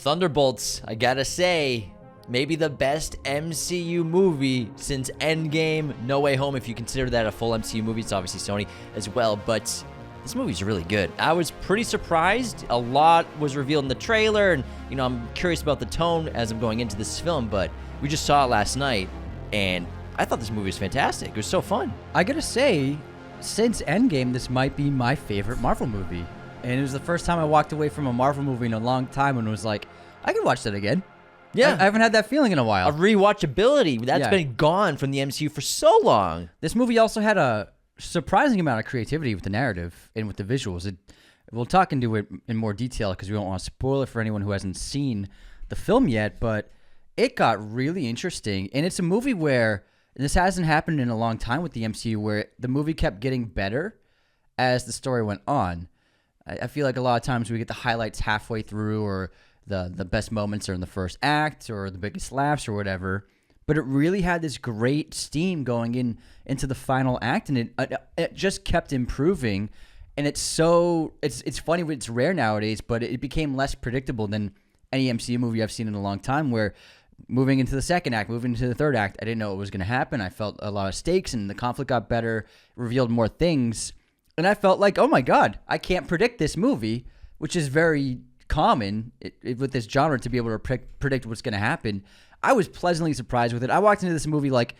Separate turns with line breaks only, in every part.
Thunderbolts, I gotta say, maybe the best MCU movie since Endgame, No Way Home, if you consider that a full MCU movie. It's obviously Sony as well, but this movie's really good. I was pretty surprised. A lot was revealed in the trailer, and, I'm curious about the tone as I'm going into this film, but we just saw it last night, and I thought this movie was fantastic. It was so fun.
I gotta say, since Endgame, this might be my favorite Marvel movie. And it was the first time I walked away from a Marvel movie in a long time and was like, I could watch that again.
Yeah.
I haven't had that feeling in a while.
A rewatchability. That's been gone from the MCU for so long.
This movie also had a surprising amount of creativity with the narrative and with the visuals. We'll talk into it in more detail because we don't want to spoil it for anyone who hasn't seen the film yet, but it got really interesting. And it's a movie where, and this hasn't happened in a long time with the MCU, where the movie kept getting better as the story went on. I feel like a lot of times we get the highlights halfway through, or the best moments are in the first act, or the biggest laughs, or whatever. But it really had this great steam going into the final act, and it just kept improving. And it's funny, it's rare nowadays, but it became less predictable than any MCU movie I've seen in a long time, where moving into the second act, moving into the third act, I didn't know what was going to happen. I felt a lot of stakes, and the conflict got better, revealed more things. And I felt like, oh my God, I can't predict this movie, which is very common with this genre to be able to predict what's going to happen. I was pleasantly surprised with it. I walked into this movie like,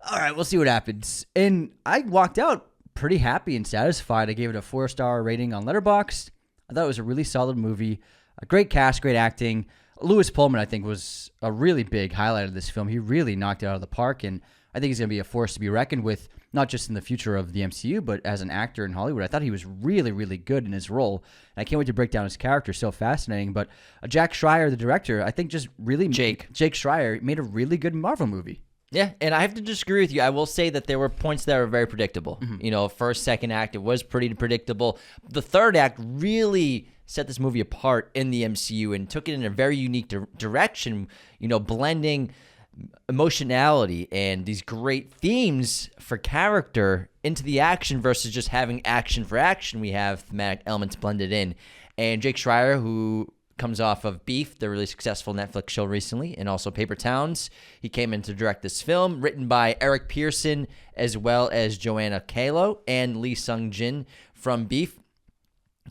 all right, we'll see what happens. And I walked out pretty happy and satisfied. I gave it a 4-star rating on Letterboxd. I thought it was a really solid movie. A great cast, great acting. Lewis Pullman, I think, was a really big highlight of this film. He really knocked it out of the park, and I think he's going to be a force to be reckoned with, not just in the future of the MCU, but as an actor in Hollywood. I thought he was really, really good in his role, and I can't wait to break down his character. So fascinating. But Jack Schreier, the director, I think just really... Jake Schreier made a really good Marvel movie.
Yeah, and I have to disagree with you. I will say that there were points that were very predictable. Mm-hmm. First, second act, it was pretty predictable. The third act really set this movie apart in the MCU and took it in a very unique direction, blending emotionality and these great themes for character into the action versus just having action for action. We have thematic elements blended in. And Jake Schreier, who comes off of Beef, the really successful Netflix show recently, and also Paper Towns, he came in to direct this film, written by Eric Pearson, as well as Joanna Kalo and Lee Sung-jin from Beef,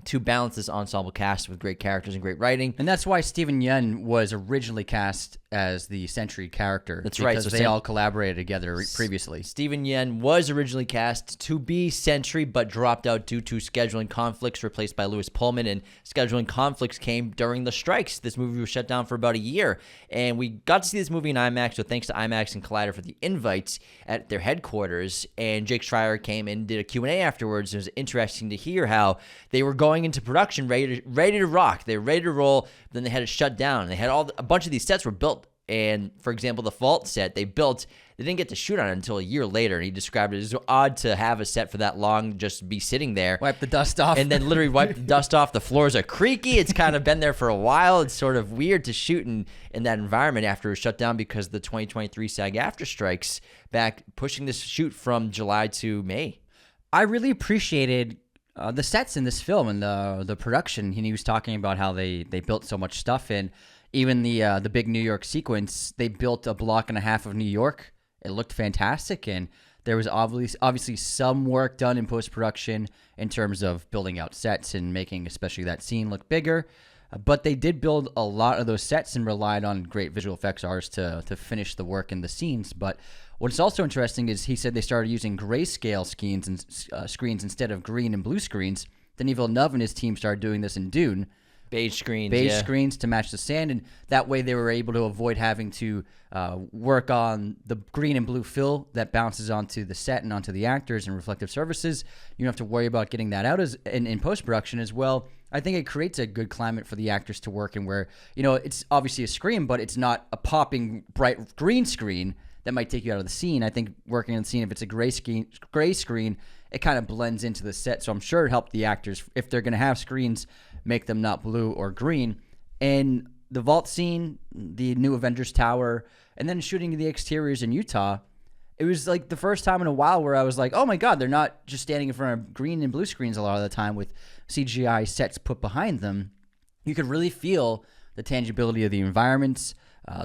to balance this ensemble cast with great characters and great writing.
And that's why Steven Yeun was originally cast as the Sentry character.
That's right.
Because they all collaborated together previously.
Steven Yeun was originally cast to be Sentry, but dropped out due to scheduling conflicts, replaced by Lewis Pullman. And scheduling conflicts came during the strikes. This movie was shut down for about a year. And we got to see this movie in IMAX, so thanks to IMAX and Collider for the invites at their headquarters. And Jake Schreier came and did a Q&A afterwards. It was interesting to hear how they were going into production ready to rock. They were ready to roll. Then they had to shut down. They had a bunch of these sets were built. And for example, the Vault set they didn't get to shoot on it until a year later. And he described it as odd to have a set for that long just be sitting there.
Wipe the dust off.
And then literally wipe the dust off. The floors are creaky. It's kind of been there for a while. It's sort of weird to shoot in that environment after it was shut down because of the 2023 SAG-AFTRA strikes back, pushing this shoot from July to May.
I really appreciated the sets in this film and the production. He was talking about how they built so much stuff in. Even the big New York sequence, they built a block and a half of New York. It looked fantastic, and there was obviously some work done in post-production in terms of building out sets and making especially that scene look bigger. But they did build a lot of those sets and relied on great visual effects artists to finish the work in the scenes. But what's also interesting is he said they started using grayscale screens instead of green and blue screens. Denis Villeneuve and his team started doing this in Dune.
Beige screens
to match the sand, and that way they were able to avoid having to work on the green and blue fill that bounces onto the set and onto the actors and reflective surfaces. You don't have to worry about getting that out in post-production as well. I think it creates a good climate for the actors to work in where, it's obviously a screen, but it's not a popping bright green screen that might take you out of the scene. I think working in the scene, if it's a gray screen, it kind of blends into the set. So I'm sure it helped the actors, if they're going to have screens, make them not blue or green. And the vault scene, the new Avengers Tower, and then shooting the exteriors in Utah, it was like the first time in a while where I was like, oh my God, they're not just standing in front of green and blue screens a lot of the time with CGI sets put behind them. You could really feel the tangibility of the environments,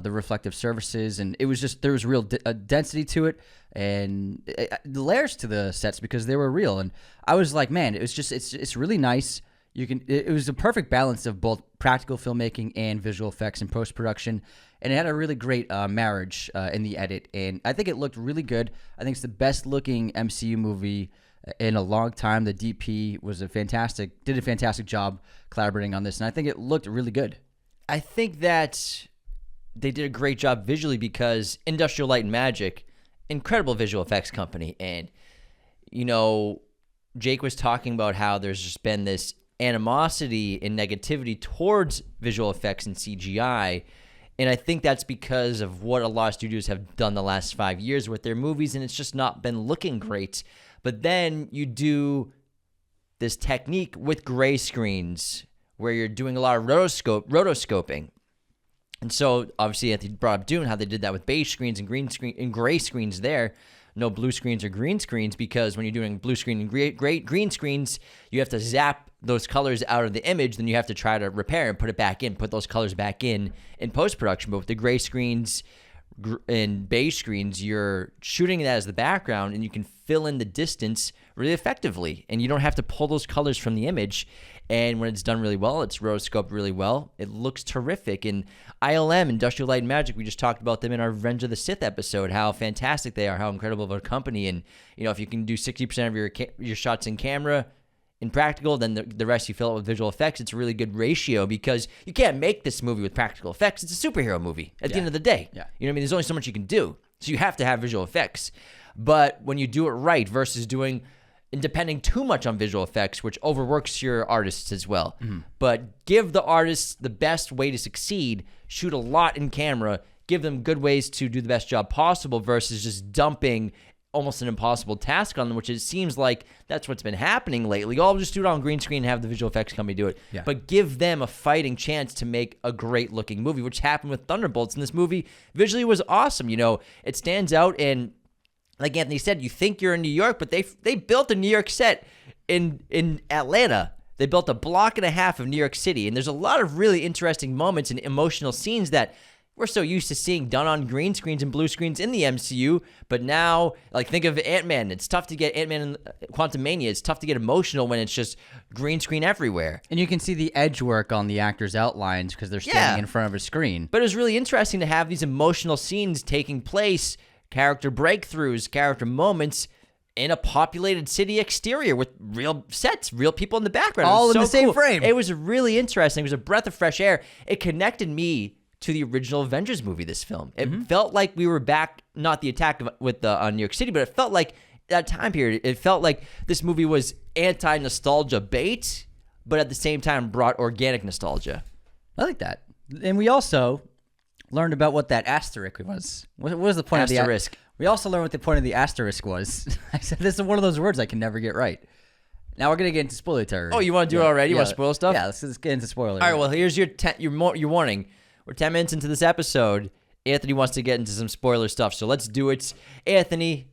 the reflective surfaces, and it was just there was real density to it, and the layers to the sets because they were real. And I was like, man, it was just it's really nice. It was a perfect balance of both practical filmmaking and visual effects and post-production, and it had a really great marriage in the edit, and I think it looked really good. I think it's the best looking MCU movie in a long time. The DP did a fantastic job collaborating on this, and I think it looked really good.
I think that they did a great job visually because Industrial Light and Magic, incredible visual effects company, and Jake was talking about how there's just been this animosity and negativity towards visual effects and CGI, and I think that's because of what a lot of studios have done the last 5 years with their movies, and it's just not been looking great. But then you do this technique with gray screens where you're doing a lot of rotoscoping. And so obviously Anthony brought up Dune, how they did that with beige screens and gray screens there. No blue screens or green screens, because when you're doing blue screen and green screens, you have to zap those colors out of the image, then you have to try to repair and put those colors back in post-production. But with the gray screens and beige screens, you're shooting that as the background, and you can fill in the distance really effectively, and you don't have to pull those colors from the image. And when it's done really well, it's rotoscoped really well. It looks terrific. And ILM, Industrial Light and Magic, we just talked about them in our Revenge of the Sith episode, how fantastic they are, how incredible of a company. And, if you can do 60% of your shots in camera in practical, then the rest you fill it with visual effects. It's a really good ratio because you can't make this movie with practical effects. It's a superhero movie at the end of the day.
Yeah.
You know what I mean? There's only so much you can do. So you have to have visual effects. But when you do it right versus depending too much on visual effects, which overworks your artists as well. Mm-hmm. But give the artists the best way to succeed, shoot a lot in camera, give them good ways to do the best job possible versus just dumping almost an impossible task on them, which it seems like that's what's been happening lately. I'll just do it on green screen and have the visual effects company do it.
Yeah.
But give them a fighting chance to make a great looking movie, which happened with Thunderbolts. And this movie visually was awesome. It stands out, and like Anthony said, you think you're in New York, but they built a New York set in Atlanta. They built a block and a half of New York City, and there's a lot of really interesting moments and emotional scenes that we're so used to seeing done on green screens and blue screens in the MCU. But now, like, think of Ant-Man. It's tough to get Ant-Man and Quantumania. It's tough to get emotional when it's just green screen everywhere.
And you can see the edge work on the actors' outlines because they're standing in front of a screen.
But it was really interesting to have these emotional scenes taking place, character breakthroughs, character moments in a populated city exterior with real sets, real people in the background.
All in the same frame.
It was really interesting. It was a breath of fresh air. It connected me to the original Avengers movie, this film. It felt like we were back, not the attack on New York City, but it felt like that time period. It felt like this movie was anti-nostalgia bait, but at the same time brought organic nostalgia.
I like that. And we also learned about what that asterisk was. What was the point of the asterisk? We also learned what the point of the asterisk was. I said, this is one of those words I can never get right. Now we're going to get into spoiler territory.
Oh, you want to do it already? You want to spoil stuff?
Yeah, let's get into spoilers.
All right, well, here's your warning. We're 10 minutes into this episode. Anthony wants to get into some spoiler stuff, so let's do it. Anthony,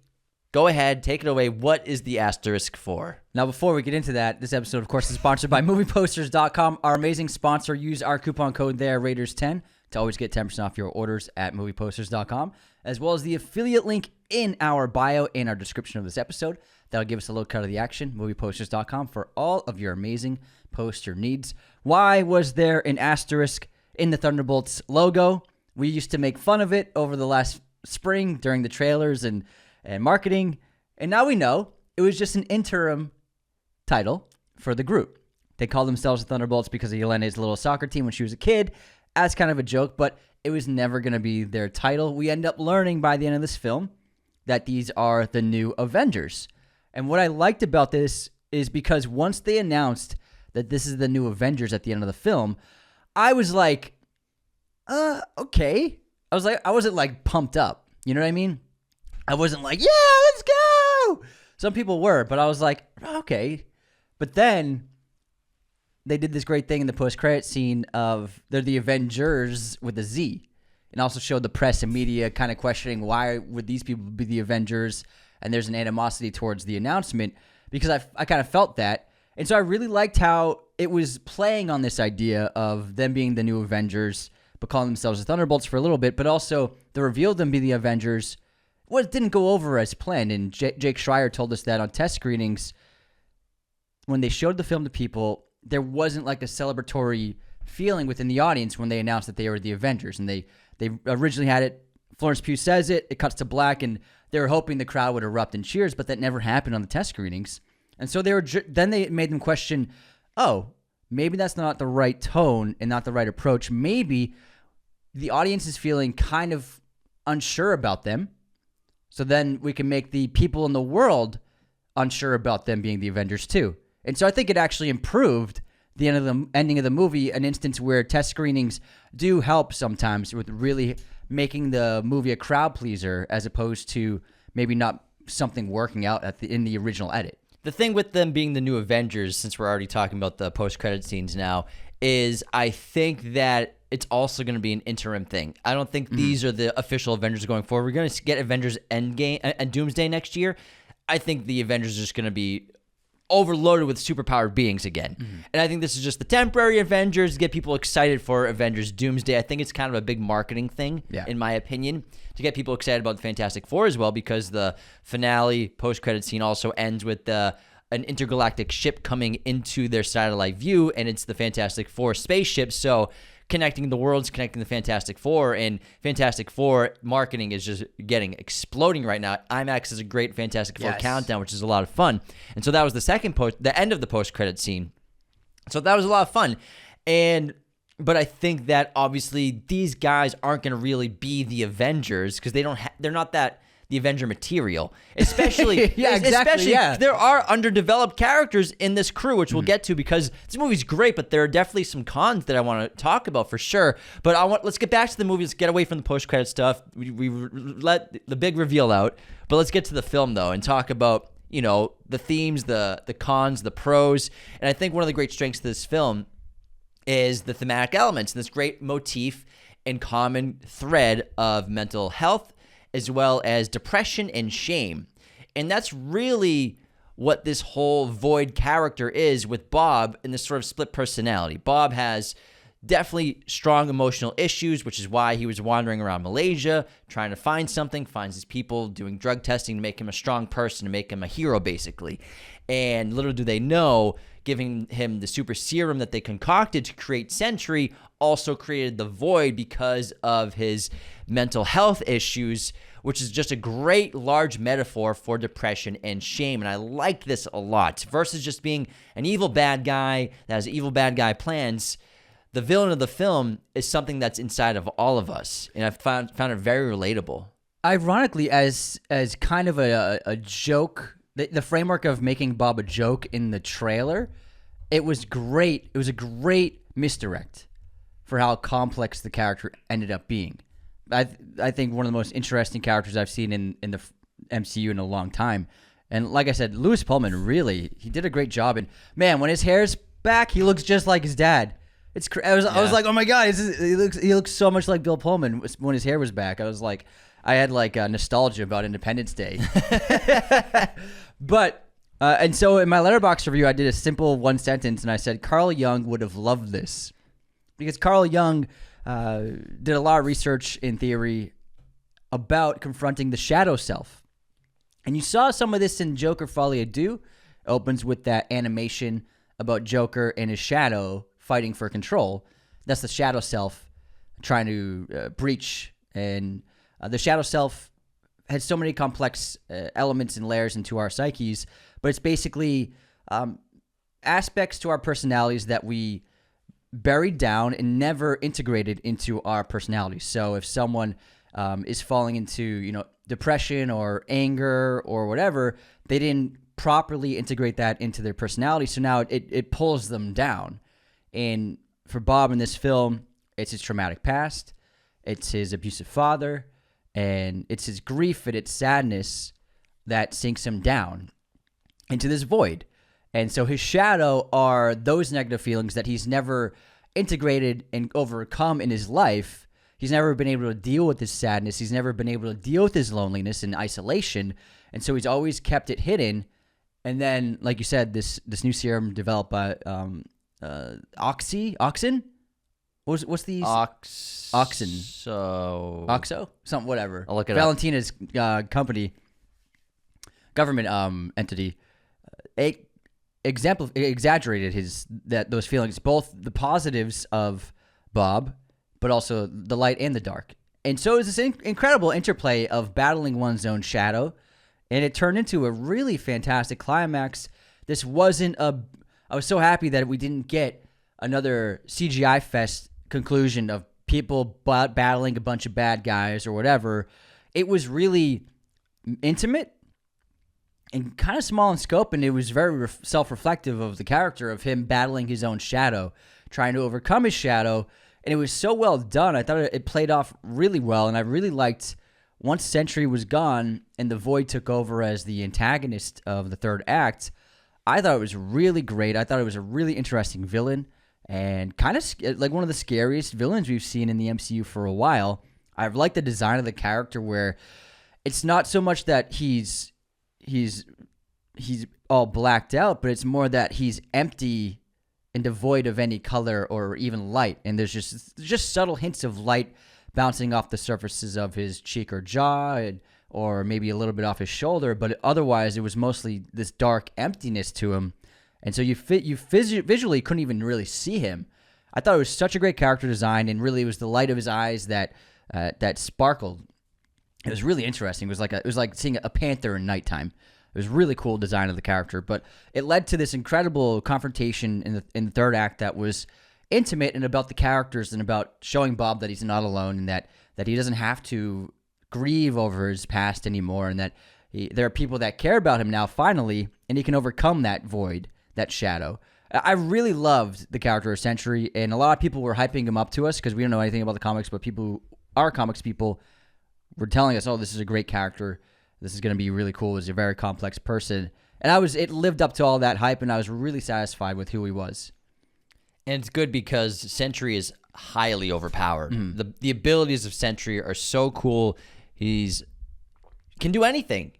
go ahead. Take it away. What is the asterisk for?
Now, before we get into that, this episode, of course, is sponsored by MoviePosters.com, our amazing sponsor. Use our coupon code there, Raiders10, to always get 10% off your orders at MoviePosters.com, as well as the affiliate link in our bio and our description of this episode. That'll give us a little cut of the action, MoviePosters.com, for all of your amazing poster needs. Why was there an asterisk in the Thunderbolts logo? We used to make fun of it over the last spring during the trailers and marketing, and now we know it was just an interim title for the group. They call themselves the Thunderbolts because of Yelene's little soccer team when she was a kid, as kind of a joke, but it was never going to be their title. We end up learning by the end of this film that these are the new Avengers. And what I liked about this is because once they announced that this is the new Avengers at the end of the film, I was like, okay. I wasn't like pumped up. You know what I mean? I wasn't like, yeah, let's go. Some people were, but I was like, okay. But then they did this great thing in the post-credit scene of they're the Avengers with a Z, and also showed the press and media kind of questioning why would these people be the Avengers, and there's an animosity towards the announcement because I kind of felt that. And so I really liked how it was playing on this idea of them being the new Avengers, but calling themselves the Thunderbolts for a little bit, but also the reveal of them being the Avengers. Well, it didn't go over as planned, and Jake Schreier told us that on test screenings, when they showed the film to people, there wasn't like a celebratory feeling within the audience when they announced that they were the Avengers. And they originally had it, Florence Pugh says it cuts to black, and they were hoping the crowd would erupt in cheers, but that never happened on the test screenings. And so then they made them question, oh, maybe that's not the right tone and not the right approach. Maybe the audience is feeling kind of unsure about them. So then we can make the people in the world unsure about them being the Avengers too. And so I think it actually improved the ending of the movie, an instance where test screenings do help sometimes with really making the movie a crowd pleaser as opposed to maybe not something working out in the original edit.
The thing with them being the new Avengers, since we're already talking about the post-credit scenes now, is I think that it's also going to be an interim thing. I don't think these are the official Avengers going forward. We're going to get Avengers Endgame and Doomsday next year. I think the Avengers are just going to be overloaded with superpowered beings again. And I think this is just the temporary Avengers to get people excited for Avengers Doomsday. I think it's kind of a big marketing thing, in my opinion, to get people excited about the Fantastic Four as well, because the finale post-credit scene also ends with an intergalactic ship coming into their satellite view, and it's the Fantastic Four spaceship. So connecting the worlds, connecting the Fantastic Four, and Fantastic Four marketing is just exploding right now. IMAX is a great Fantastic Four countdown, which is a lot of fun. And so that was the end of the post-credit scene. So that was a lot of fun. But I think that obviously these guys aren't going to really be the Avengers because they're not the Avenger material, especially there are underdeveloped characters in this crew, which we'll get to because this movie's great, but there are definitely some cons that I want to talk about for sure. But let's get back to the movie. Let's get away from the post-credit stuff. We let the big reveal out, but let's get to the film though and talk about the themes, the cons, the pros. And I think one of the great strengths of this film is the thematic elements and this great motif and common thread of mental health, as well as depression and shame. And that's really what this whole Void character is with Bob in this sort of split personality. Bob has definitely strong emotional issues, which is why he was wandering around Malaysia, trying to find something, finds these people doing drug testing to make him a strong person, to make him a hero, basically. And little do they know, giving him the super serum that they concocted to create Sentry also created the Void because of his mental health issues, which is just a great large metaphor for depression and shame. And I like this a lot. Versus just being an evil bad guy that has evil bad guy plans, the villain of the film is something that's inside of all of us. And I found it very relatable.
Ironically, as kind of a joke, the framework of making Bob a joke in the trailer, it was great. It was a great misdirect for how complex the character ended up being. I think one of the most interesting characters I've seen in the MCU in a long time. And like I said, Louis Pullman, he did a great job. And man, when his hair's back, he looks just like his dad. I was like, oh my God, he looks so much like Bill Pullman when his hair was back. I had nostalgia about Independence Day. But and so in my Letterboxd review, I did a simple one sentence, and I said Carl Jung would have loved this, because Carl Jung did a lot of research in theory about confronting the shadow self, and you saw some of this in Joker Folie à Deux. Opens with that animation about Joker and his shadow fighting for control. That's the shadow self trying to breach, and the shadow self has so many complex elements and layers into our psyches, but it's basically aspects to our personalities that we buried down and never integrated into our personalities. So if someone is falling into depression or anger or whatever, they didn't properly integrate that into their personality, so now it pulls them down. And for Bob in this film, it's his traumatic past, it's his abusive father, and it's his grief and its sadness that sinks him down into this void. And so his shadow are those negative feelings that he's never integrated and overcome in his life. He's never been able to deal with his sadness. He's never been able to deal with his loneliness and isolation. And so he's always kept it hidden And then, like you said, this new serum developed by Oxen. What's the Oxen? Oxo? Something, whatever.
I'll look it up.
Valentina's company, government entity, exaggerated those feelings, both the positives of Bob, but also the light and the dark. And so it's this incredible interplay of battling one's own shadow, and it turned into a really fantastic climax. This wasn't I was so happy that we didn't get another CGI fest conclusion of people battling a bunch of bad guys or whatever. It was really intimate and kind of small in scope, and it was very self-reflective of the character, of him battling his own shadow, trying to overcome his shadow, and it was so well done. I thought it played off really well, and I really liked once Sentry was gone and the Void took over as the antagonist of the third act. I thought it was really great. I thought it was a really interesting villain and kind of like one of the scariest villains we've seen in the MCU for a while. I've liked the design of the character where it's not so much that he's all blacked out, but it's more that he's empty and devoid of any color or even light. And there's just subtle hints of light bouncing off the surfaces of his cheek or jaw, or maybe a little bit off his shoulder, but otherwise it was mostly this dark emptiness to him. And so you visually couldn't even really see him. I thought it was such a great character design, and really it was the light of his eyes that sparkled. It was really interesting. It was like seeing a panther in nighttime. It was really cool design of the character, but it led to this incredible confrontation in the third act that was intimate and about the characters and about showing Bob that he's not alone, and that he doesn't have to grieve over his past anymore, and that there are people that care about him now finally, and he can overcome that void, that shadow. I really loved the character of Sentry, and a lot of people were hyping him up to us because we don't know anything about the comics, but people who are comics people were telling us, oh, this is a great character. This is going to be really cool. He's a very complex person. And it lived up to all that hype, and I was really satisfied with who he was.
And it's good because Sentry is highly overpowered. The abilities of Sentry are so cool. Can do anything.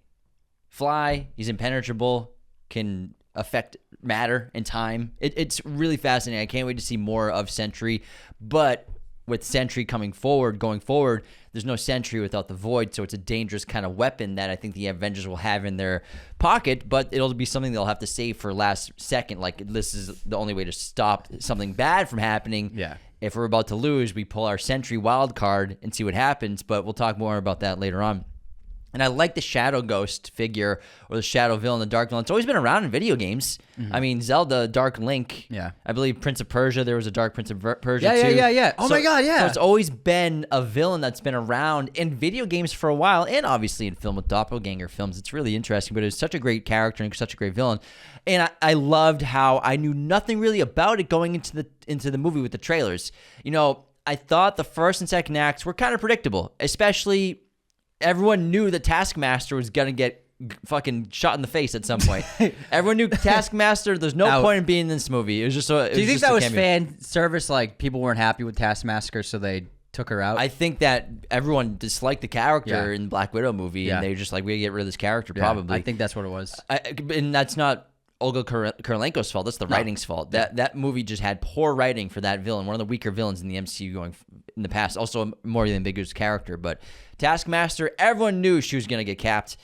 Fly, he's impenetrable, can affect matter and time. It's really fascinating. I can't wait to see more of Sentry. But with Sentry going forward, there's no Sentry without the Void, so it's a dangerous kind of weapon that I think the Avengers will have in their pocket, but it'll be something they'll have to save for last second. Like, this is the only way to stop something bad from happening.
Yeah.
If we're about to lose, we pull our Sentry wild card and see what happens, but we'll talk more about that later on. And I like the Shadow Ghost figure, or the Shadow Villain, the Dark Villain. It's always been around in video games. I mean, Zelda, Dark Link.
Yeah.
I believe Prince of Persia, there was a Dark Prince of Persia too.
Yeah. Oh my God, yeah.
So it's always been a villain that's been around in video games for a while, and obviously in film with doppelganger films. It's really interesting, but it was such a great character and such a great villain. And I loved how I knew nothing really about it going into the movie with the trailers. You know, I thought the first and second acts were kind of predictable, especially everyone knew that Taskmaster was going to get fucking shot in the face at some point. Everyone knew Taskmaster. There's no point in being in this movie. It was just so.
Do you think that was fan service? Like, people weren't happy with Taskmaster, so they took her out?
I think that everyone disliked the character in the Black Widow movie, and they were just like, we gotta get rid of this character, probably.
I think that's what it was.
And that's not Olga Kurylenko's fault. That's the writing's fault. That movie just had poor writing for that villain, one of the weaker villains in the MCU going in the past. Also, a more ambiguous character, but Taskmaster, everyone knew she was gonna get capped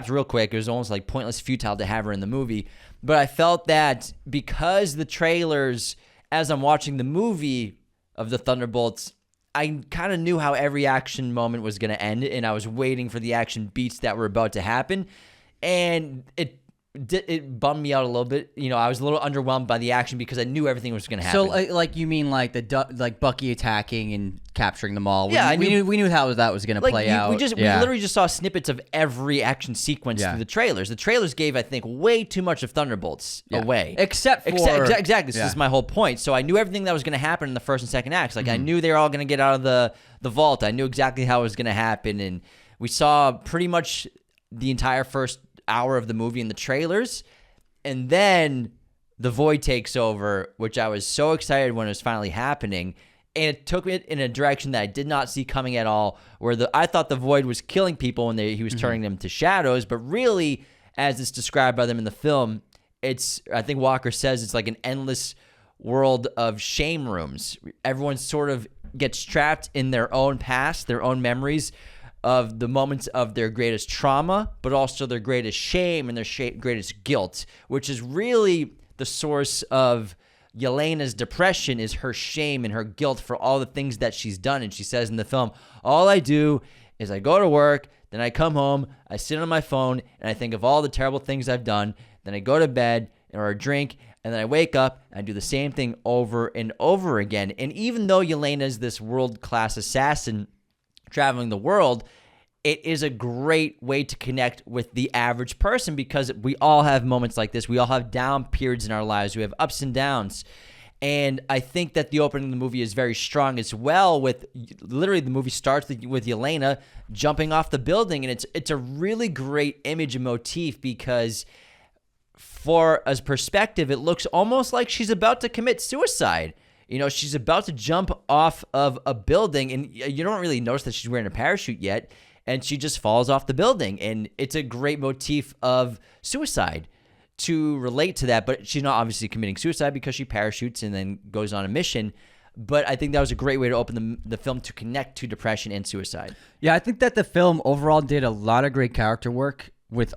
real quick. It was almost like pointless, futile to have her in the movie. But I felt that because the trailers, as I'm watching the movie of the Thunderbolts, I kind of knew how every action moment was going to end, and I was waiting for the action beats that were about to happen, and it bummed me out a little bit. You know, I was a little underwhelmed by the action because I knew everything was going to happen.
So, like, you mean like like Bucky attacking and capturing them all?
Yeah,
we knew how that was going to play out.
We literally just saw snippets of every action sequence through the trailers. The trailers gave, I think, way too much of Thunderbolts away.
Except for
exactly. This is my whole point. So I knew everything that was going to happen in the first and second acts. Like, I knew they were all going to get out of the vault. I knew exactly how it was going to happen, and we saw pretty much the entire first hour of the movie in the trailers, and then the Void takes over, which I was so excited when it was finally happening, and it took me in a direction that I did not see coming at all, where I thought the Void was killing people when he was turning them to shadows, but really, as it's described by them in the film, I think Walker says it's like an endless world of shame rooms. Everyone sort of gets trapped in their own past, their own memories of the moments of their greatest trauma, but also their greatest shame and their greatest guilt, which is really the source of Yelena's depression, is her shame and her guilt for all the things that she's done. And she says in the film, all I do is I go to work, then I come home, I sit on my phone, and I think of all the terrible things I've done. Then I go to bed or drink, and then I wake up and I do the same thing over and over again. And even though Yelena is this world-class assassin traveling the world, it is a great way to connect with the average person, because we all have moments like this. We all have down periods in our lives. We have ups and downs. And I think that the opening of the movie is very strong as well. With literally, the movie starts with Yelena jumping off the building, and it's a really great image and motif, because for a perspective, it looks almost like she's about to commit suicide. You know, she's about to jump off of a building, and you don't really notice that she's wearing a parachute yet, and she just falls off the building. And it's a great motif of suicide to relate to that, but she's not obviously committing suicide because she parachutes and then goes on a mission. But I think that was a great way to open the film to connect to depression and suicide.
Yeah, I think that the film overall did a lot of great character work with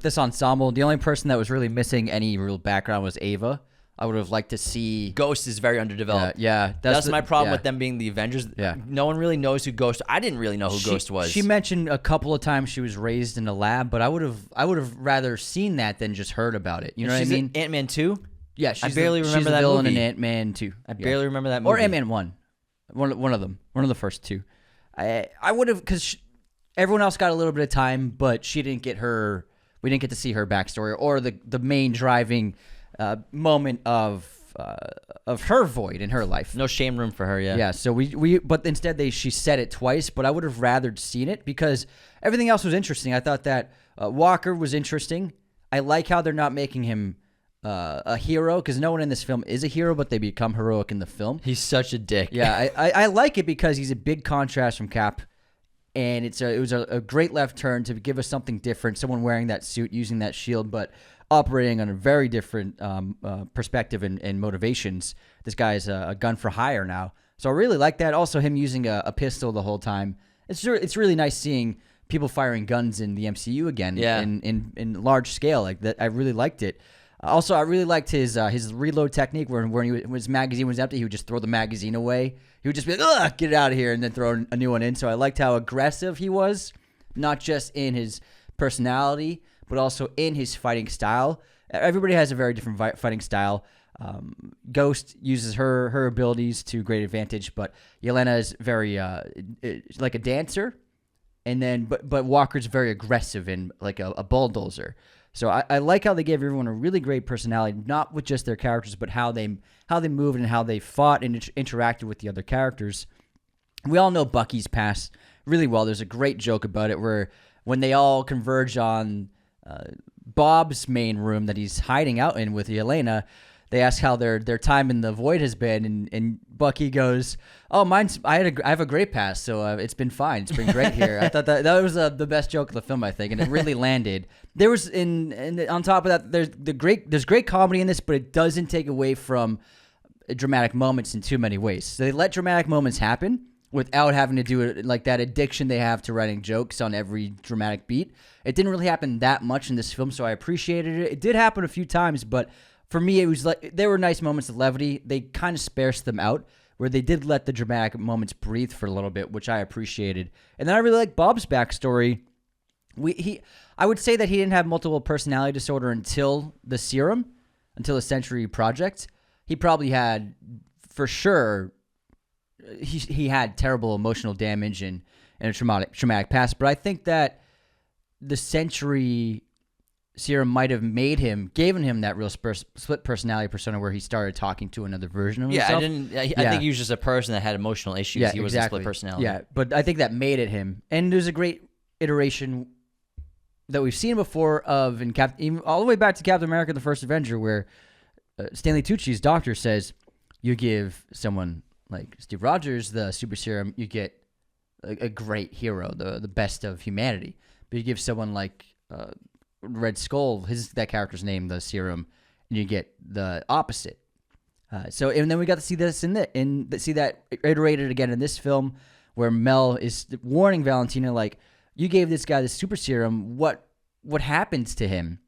this ensemble. The only person that was really missing any real background was Ava. I would have liked to see...
Ghost is very underdeveloped.
Yeah.
That's my problem with them being the Avengers.
Yeah.
No one really knows who Ghost... I didn't really know who Ghost was.
She mentioned a couple of times she was raised in a lab, but I would have rather seen that than just heard about it. You know what I mean?
Ant-Man 2?
Yeah,
I barely remember that
villain
movie.
in Ant-Man 2.
I barely remember that movie.
Or Ant-Man 1. One of them. One of the first two. I would have... Because everyone else got a little bit of time, but she didn't get her... We didn't get to see her backstory or the main driving moment of her void in her life.
No shame room for her, yeah.
Yeah, so but instead she said it twice, but I would have rather seen it because everything else was interesting. I thought that Walker was interesting. I like how they're not making him a hero, because no one in this film is a hero, but they become heroic in the film.
He's such a dick.
Yeah, I like it because he's a big contrast from Cap. And it was a great left turn to give us something different, someone wearing that suit, using that shield, but operating on a very different perspective and motivations. This guy's a gun for hire now. So I really like that. Also, him using a pistol the whole time. It's really nice seeing people firing guns in the MCU again in large scale. Like that, I really liked it. Also, I really liked his reload technique where when his magazine was empty, he would just throw the magazine away. He would just be like, ugh, get it out of here, and then throw a new one in. So I liked how aggressive he was, not just in his personality, but also in his fighting style. Everybody has a very different fighting style. Ghost uses her abilities to great advantage, but Yelena is very like a dancer, and then but Walker's very aggressive and like a bulldozer. So I like how they gave everyone a really great personality, not with just their characters, but how they moved and how they fought and interacted with the other characters. We all know Bucky's past really well. There's a great joke about it where when they all converge on Bob's main room that he's hiding out in with Yelena, they ask how their time in the void has been, and Bucky goes, "Oh, I have a great past, so it's been fine. It's been great here." I thought that was the best joke of the film, I think, and it really landed. There was on top of that, there's great comedy in this, but it doesn't take away from dramatic moments in too many ways. So they let dramatic moments happen without having to do it like that addiction they have to writing jokes on every dramatic beat. It didn't really happen that much in this film, so I appreciated it. It did happen a few times, but for me, it was like there were nice moments of levity. They kind of spaced them out, where they did let the dramatic moments breathe for a little bit, which I appreciated. And then I really like Bob's backstory. I would say that he didn't have multiple personality disorder until the serum, until the Century Project. He probably had, for sure, he had terrible emotional damage and a traumatic past. But I think that the Century serum might have given him that real split personality persona where he started talking to another version of himself.
I think he was just a person that had emotional issues.
Yeah,
he was
exactly.
a split personality.
Yeah, but I think that made it him. And there's a great iteration that we've seen before of even all the way back to Captain America: The First Avenger, where Stanley Tucci's doctor says, "You give someone like Steve Rogers the super serum, you get a great hero, the best of humanity. But you give someone like Red Skull, that character's name, the serum, and you get the opposite. And then we got to see this see that iterated again in this film, where Mel is warning Valentina, like, you gave this guy the super serum. What happens to him?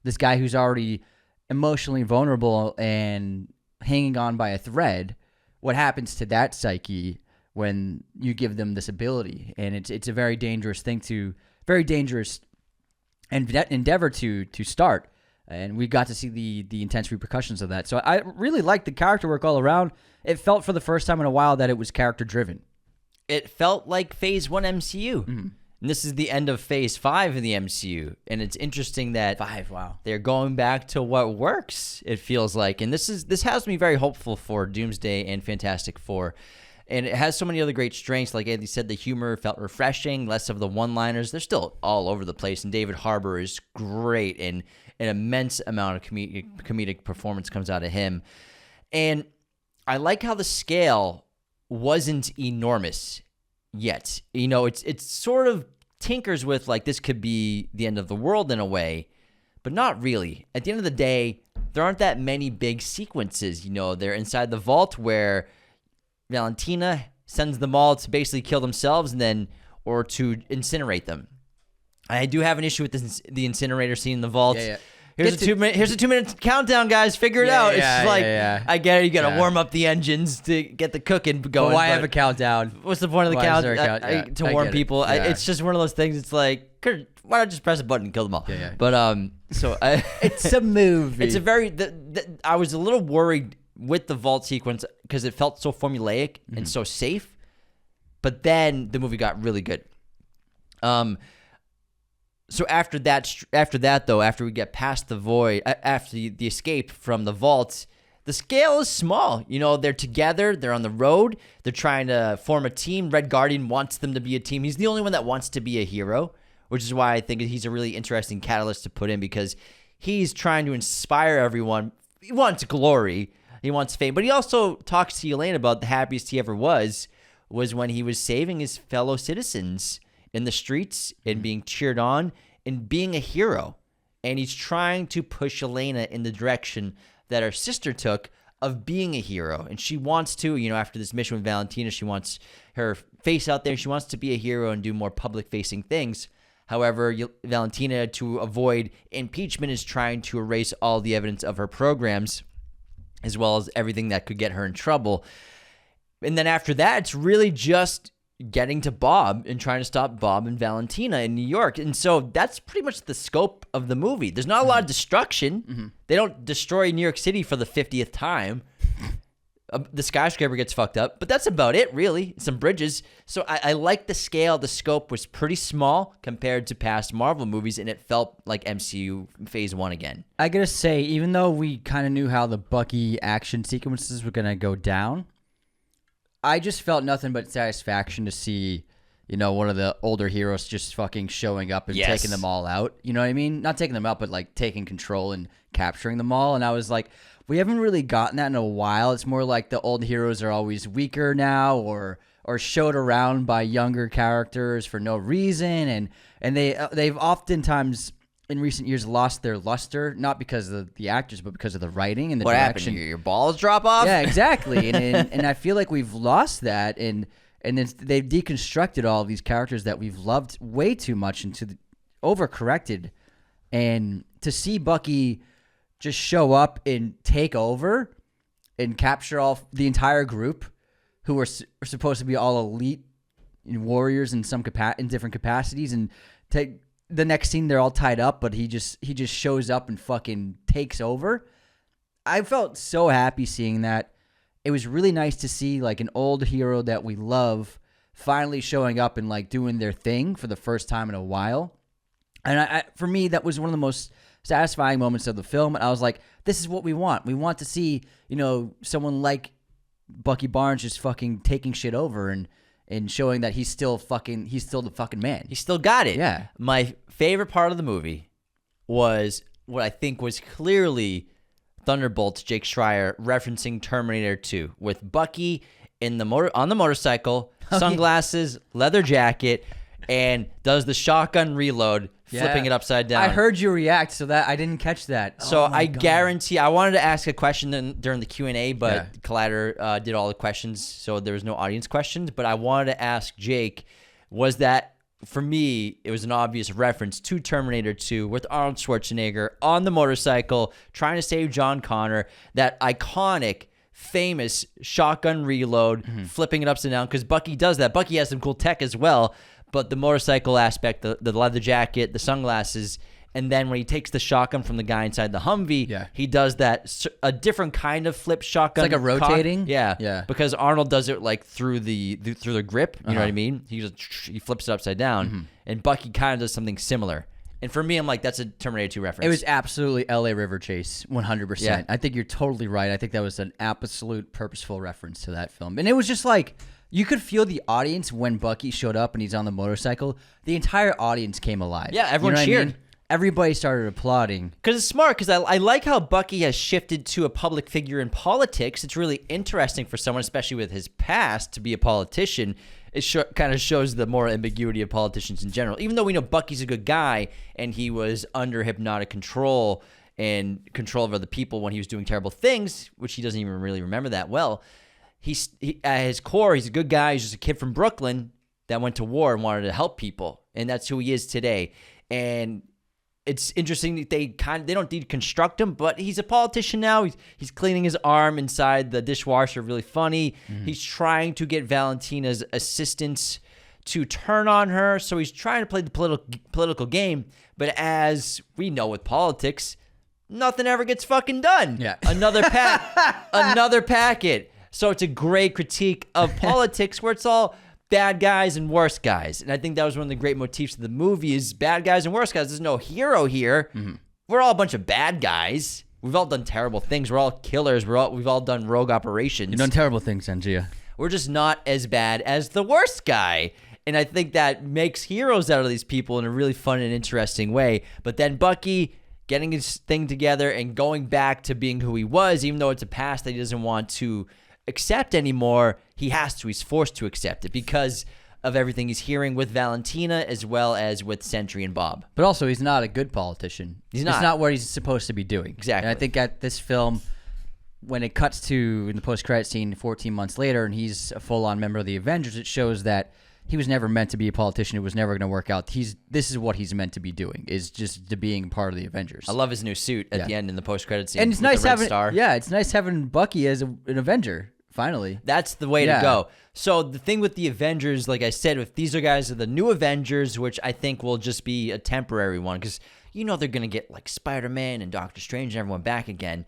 This guy who's already emotionally vulnerable and hanging on by a thread. What happens to that psyche when you give them this ability? And it's a very dangerous endeavor to start. And we got to see the intense repercussions of that. So I really liked the character work all around. It felt for the first time in a while that it was character driven.
It felt like Phase 1 MCU. Mm-hmm. And this is the end of Phase 5 of the MCU. And it's interesting that they're going back to what works, it feels like. And this has me very hopeful for Doomsday and Fantastic Four. And it has so many other great strengths. Like Andy said, the humor felt refreshing, less of the one-liners. They're still all over the place. And David Harbour is great, and an immense amount of comedic performance comes out of him. And I like how the scale wasn't enormous yet. You know, it's sort of tinkers with, like, this could be the end of the world in a way, but not really. At the end of the day, there aren't that many big sequences. You know, they're inside the vault where Valentina sends them all to basically kill themselves or to incinerate them. I do have an issue with the incinerator scene in the vault. Yeah. Here's a 2-minute countdown, guys. Figure it out. It's I get it. You got to warm up the engines to get the cooking going.
But why have a countdown?
What's the point of the countdown? To warn people. It's just one of those things. It's like, why not just press a button and kill them all?
Yeah.
But
it's a movie.
It's a very. I was a little worried with the vault sequence because it felt so formulaic and so safe. But then the movie got really good. So after that, though, after we get past the void, after the escape from the vault, the scale is small. You know, they're together. They're on the road. They're trying to form a team. Red Guardian wants them to be a team. He's the only one that wants to be a hero, which is why I think he's a really interesting catalyst to put in, because he's trying to inspire everyone. He wants glory. He wants fame. But he also talks to Elaine about the happiest he ever was when he was saving his fellow citizens in the streets and being cheered on and being a hero. And he's trying to push Elena in the direction that her sister took of being a hero. And she wants to, you know, after this mission with Valentina, she wants her face out there. She wants to be a hero and do more public-facing things. However, Valentina, to avoid impeachment, is trying to erase all the evidence of her programs, as well as everything that could get her in trouble. And then after that, it's really just getting to Bob and trying to stop Bob and Valentina in New York. And so that's pretty much the scope of the movie. There's not a lot of destruction. Mm-hmm. They don't destroy New York City for the 50th time. The skyscraper gets fucked up, but that's about it, really. Some bridges. So I like the scale. The scope was pretty small compared to past Marvel movies, and it felt like MCU Phase 1 again.
I gotta say, even though we kind of knew how the Bucky action sequences were gonna go down, I just felt nothing but satisfaction to see, you know, one of the older heroes just fucking showing up and taking them all out. You know what I mean? Not taking them out, but like taking control and capturing them all. And I was like, we haven't really gotten that in a while. It's more like the old heroes are always weaker now, or showed around by younger characters for no reason. And they've oftentimes in recent years lost their luster, not because of the actors, but because of the writing and the direction.
What happened? Your balls drop off?
Yeah, exactly. and I feel like we've lost that, and they've deconstructed all of these characters that we've loved way too much into overcorrected. And to see Bucky just show up and take over and capture the entire group, who are supposed to be all elite warriors in in different capacities, and take. The next scene, they're all tied up, but he just shows up and fucking takes over. I felt so happy seeing that. It was really nice to see like an old hero that we love finally showing up and like doing their thing for the first time in a while. And for me, that was one of the most satisfying moments of the film. And I was like, this is what we want. We want to see, you know, someone like Bucky Barnes just fucking taking shit over and showing that he's still the fucking man.
He still got it.
Yeah.
My favorite part of the movie was what I think was clearly Thunderbolts, Jake Schreier referencing Terminator 2 with Bucky on the motorcycle, sunglasses, leather jacket, and does the shotgun reload, flipping it upside down.
I heard you react, so that I didn't catch that.
So
I
guarantee, I wanted to ask a question during the Q&A, but Collider did all the questions, so there was no audience questions. But I wanted to ask Jake, was that, for me, it was an obvious reference to Terminator 2 with Arnold Schwarzenegger on the motorcycle trying to save John Connor, that iconic, famous shotgun reload, flipping it upside down, because Bucky does that. Bucky has some cool tech as well, but the motorcycle aspect, the leather jacket, the sunglasses, and then when he takes the shotgun from the guy inside the Humvee, he does that, a different kind of flip shotgun.
It's like a rotating?
Yeah. Because Arnold does it like through the grip, you know what I mean? He flips it upside down, and Bucky kind of does something similar. And for me, I'm like, that's a Terminator 2 reference.
It was absolutely L.A. River Chase, 100%. Yeah. I think you're totally right. I think that was an absolute purposeful reference to that film. And it was just like, you could feel the audience when Bucky showed up and he's on the motorcycle. The entire audience came alive.
Yeah, everyone cheered.
I mean? Everybody started applauding.
Because it's smart, because I like how Bucky has shifted to a public figure in politics. It's really interesting for someone, especially with his past, to be a politician. It kind of shows the moral ambiguity of politicians in general. Even though we know Bucky's a good guy, and he was under hypnotic control and control of other people when he was doing terrible things, which he doesn't even really remember that well, he at his core, he's a good guy. He's just a kid from Brooklyn that went to war and wanted to help people. And that's who he is today. And it's interesting that they don't deconstruct him, but he's a politician now. He's cleaning his arm inside the dishwasher, really funny. He's trying to get Valentina's assistance to turn on her, so he's trying to play the political game. But as we know with politics, nothing ever gets fucking done.
Yeah.
Another packet. So it's a great critique of politics where it's all bad guys and worse guys. And I think that was one of the great motifs of the movie is bad guys and worse guys. There's no hero here. We're all a bunch of bad guys. We've all done terrible things. We're all killers. We've all done rogue operations.
You've done terrible things, Angia.
We're just not as bad as the worst guy. And I think that makes heroes out of these people in a really fun and interesting way. But then Bucky getting his thing together and going back to being who he was, even though it's a past that he doesn't want to accept anymore, he's forced to accept it because of everything he's hearing with Valentina as well as with Sentry and Bob.
But also, he's not a good politician.
He's not.
It's not what he's supposed to be doing.
Exactly.
And I think at this film, when it cuts to in the post-credit scene 14 months later and he's a full-on member of the Avengers, it shows that he was never meant to be a politician. It was never going to work out. This is what he's meant to be doing, is just to being part of the Avengers.
I love his new suit at the end in the post-credit scene.
And it's nice having it's nice having Bucky as an Avenger. Finally,
that's the way to go. So the thing with the Avengers, like I said, if these guys are the new Avengers, which I think will just be a temporary one, because they're gonna get like Spider-Man and Doctor Strange and everyone back again,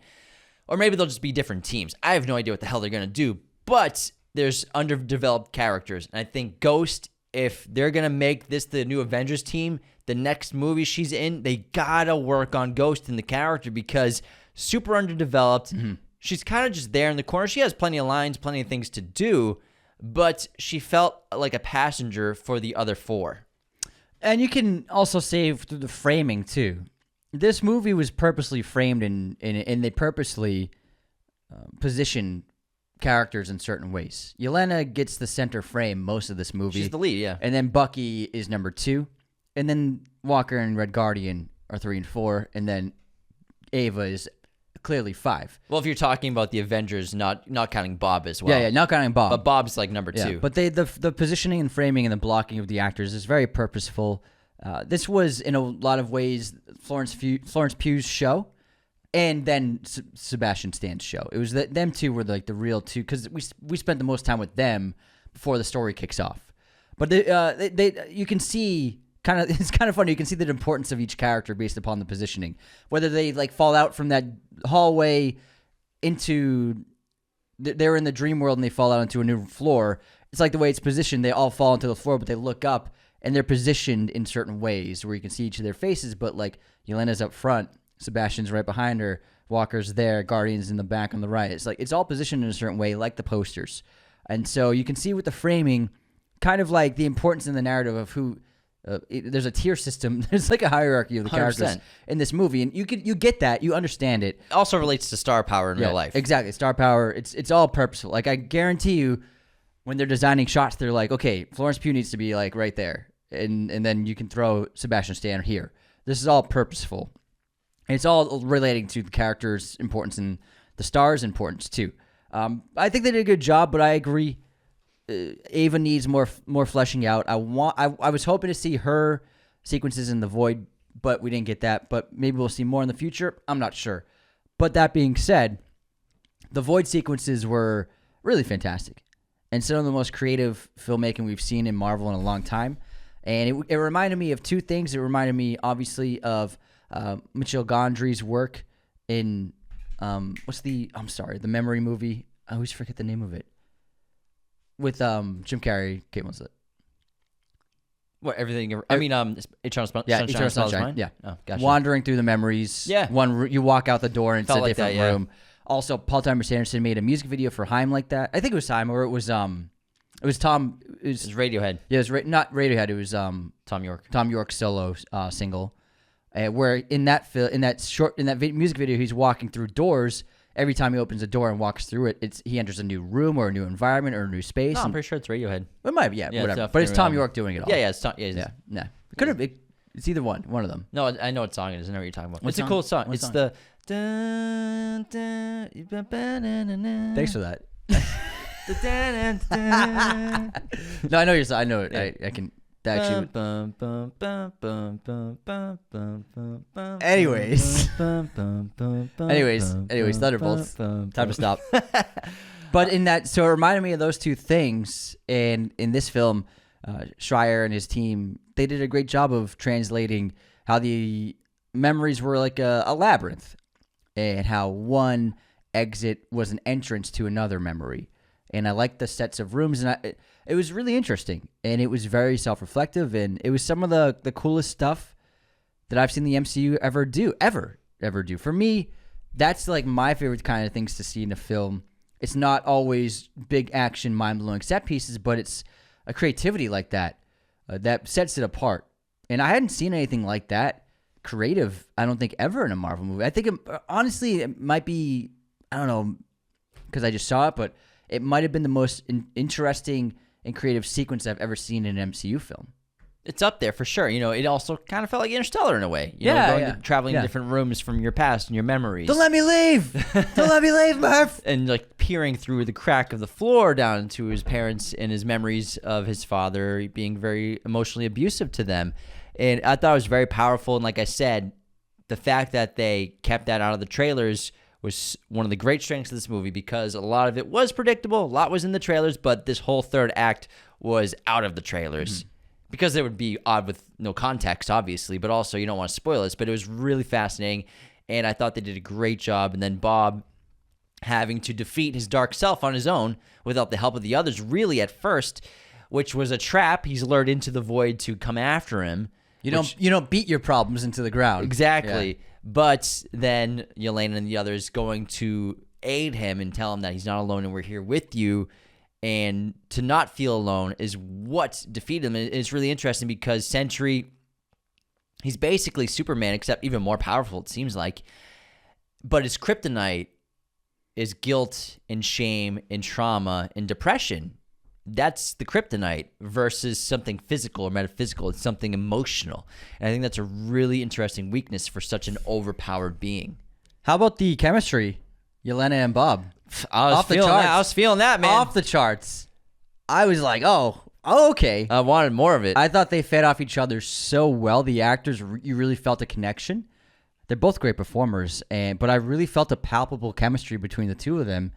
or maybe they'll just be different teams. I have no idea what the hell they're gonna do, but there's underdeveloped characters, and I think Ghost, if they're gonna make this the new Avengers team, the next movie she's in, they gotta work on Ghost in the character because super underdeveloped. She's kind of just there in the corner. She has plenty of lines, plenty of things to do, but she felt like a passenger for the other four.
And you can also say through the framing, too. This movie was purposely framed and they purposely position characters in certain ways. Yelena gets the center frame most of this movie.
She's the lead, yeah.
And then Bucky is number 2. And then Walker and Red Guardian are 3 and 4. And then Ava is clearly 5.
Well, if you're talking about the Avengers, not counting Bob as well.
Yeah, not counting Bob.
But Bob's like number 2.
But the positioning and framing and the blocking of the actors is very purposeful. This was, in a lot of ways, Florence Pugh's show, and then Sebastian Stan's show. It was them two were like the real two, because we spent the most time with them before the story kicks off. But you can see. It's kind of funny. You can see the importance of each character based upon the positioning. Whether they like fall out from that hallway into, they're in the dream world and they fall out into a new floor. It's like the way it's positioned. They all fall into the floor, but they look up and they're positioned in certain ways where you can see each of their faces. But like Yelena's up front, Sebastian's right behind her, Walker's there, Guardian's in the back on the right. It's like it's all positioned in a certain way, like the posters. And so you can see with the framing, kind of like the importance in the narrative of who. There's a tier system. There's like a hierarchy of the 100%. Characters in this movie, and you get that. You understand it.
Also relates to star power in real life.
Exactly, star power. It's all purposeful. Like I guarantee you, when they're designing shots, they're like, okay, Florence Pugh needs to be like right there, and then you can throw Sebastian Stan here. This is all purposeful. And it's all relating to the character's importance and the star's importance too. I think they did a good job, but I agree. Ava needs more fleshing out. I was hoping to see her sequences in the Void, but we didn't get that. But maybe we'll see more in the future. I'm not sure. But that being said, the Void sequences were really fantastic and some of the most creative filmmaking we've seen in Marvel in a long time. And it reminded me of two things. It reminded me, obviously, of Michel Gondry's work in the memory movie. I always forget the name of it. With Jim Carrey. Okay, what's it?
What, everything? I mean, Eternal Sunshine.
Eternal Sunshine. Yeah.
Oh, gotcha.
Wandering through the memories.
Yeah.
You walk out the door and it's
Felt
a
like
different
that, yeah.
room. Also, Paul Thomas Anderson made a music video for Haim like that. I think it was Haim, or it was Tom. It was
Radiohead.
Yeah, it was not Radiohead. It was
Tom York.
Tom York's solo single, where in that music video he's walking through doors. Every time he opens a door and walks through it, he enters a new room or a new environment or a new space.
No, I'm pretty sure it's Radiohead.
It might be, whatever. But it's Tom York doing it all.
Yeah, it's Tom. Yeah,
It could have. It's either one of them.
No, I know what song it is. I know what you're talking about. It's
song?
a cool song.
What
It's
song?
the.
Thanks for that.
No,
No, I know your song. I know it. I can actually. Anyways, Thunderbolts. Time to stop. But in that, so it reminded me of those two things. And in this film, Schreier and his team, they did a great job of translating how the memories were like a labyrinth, and how one exit was an entrance to another memory. And I liked the sets of rooms, and it was really interesting, and it was very self-reflective, and it was some of the coolest stuff that I've seen the MCU ever do. For me, that's like my favorite kind of things to see in a film. It's not always big action, mind-blowing set pieces, but it's a creativity like that that sets it apart. And I hadn't seen anything like that creative, I don't think, ever in a Marvel movie. I think, honestly, it might be, I don't know, because I just saw it, but it might have been the most interesting and creative sequence I've ever seen in an MCU film.
It's up there for sure. You know, it also kind of felt like Interstellar in a way. You know, traveling to different rooms from your past and your memories.
Don't let me leave! Don't let me leave, Murph!
And like peering through the crack of the floor down into his parents and his memories of his father being very emotionally abusive to them. And I thought it was very powerful. And like I said, the fact that they kept that out of the trailers was one of the great strengths of this movie, because a lot of it was predictable. A lot was in the trailers, but this whole third act was out of the trailers. Mm-hmm. Because it would be odd with no context, obviously, but also you don't want to spoil this. But it was really fascinating, and I thought they did a great job. And then Bob having to defeat his dark self on his own without the help of the others, really at first, which was a trap. He's lured into the void to come after him.
You don't beat your problems into the ground.
Exactly.
Yeah.
But then Yelena and the others going to aid him and tell him that he's not alone and we're here with you. And to not feel alone is what defeated him. And it's really interesting because Sentry, he's basically Superman, except even more powerful, it seems like. But his kryptonite is guilt and shame and trauma and depression. That's the kryptonite versus something physical or metaphysical. It's something emotional. And I think that's a really interesting weakness for such an overpowered being.
How about the chemistry? Yelena and Bob.
I was feeling that, man.
Off the charts. I was like, oh, okay.
I wanted more of it.
I thought they fed off each other so well. The actors, you really felt a connection. They're both great performers, but I really felt a palpable chemistry between the two of them.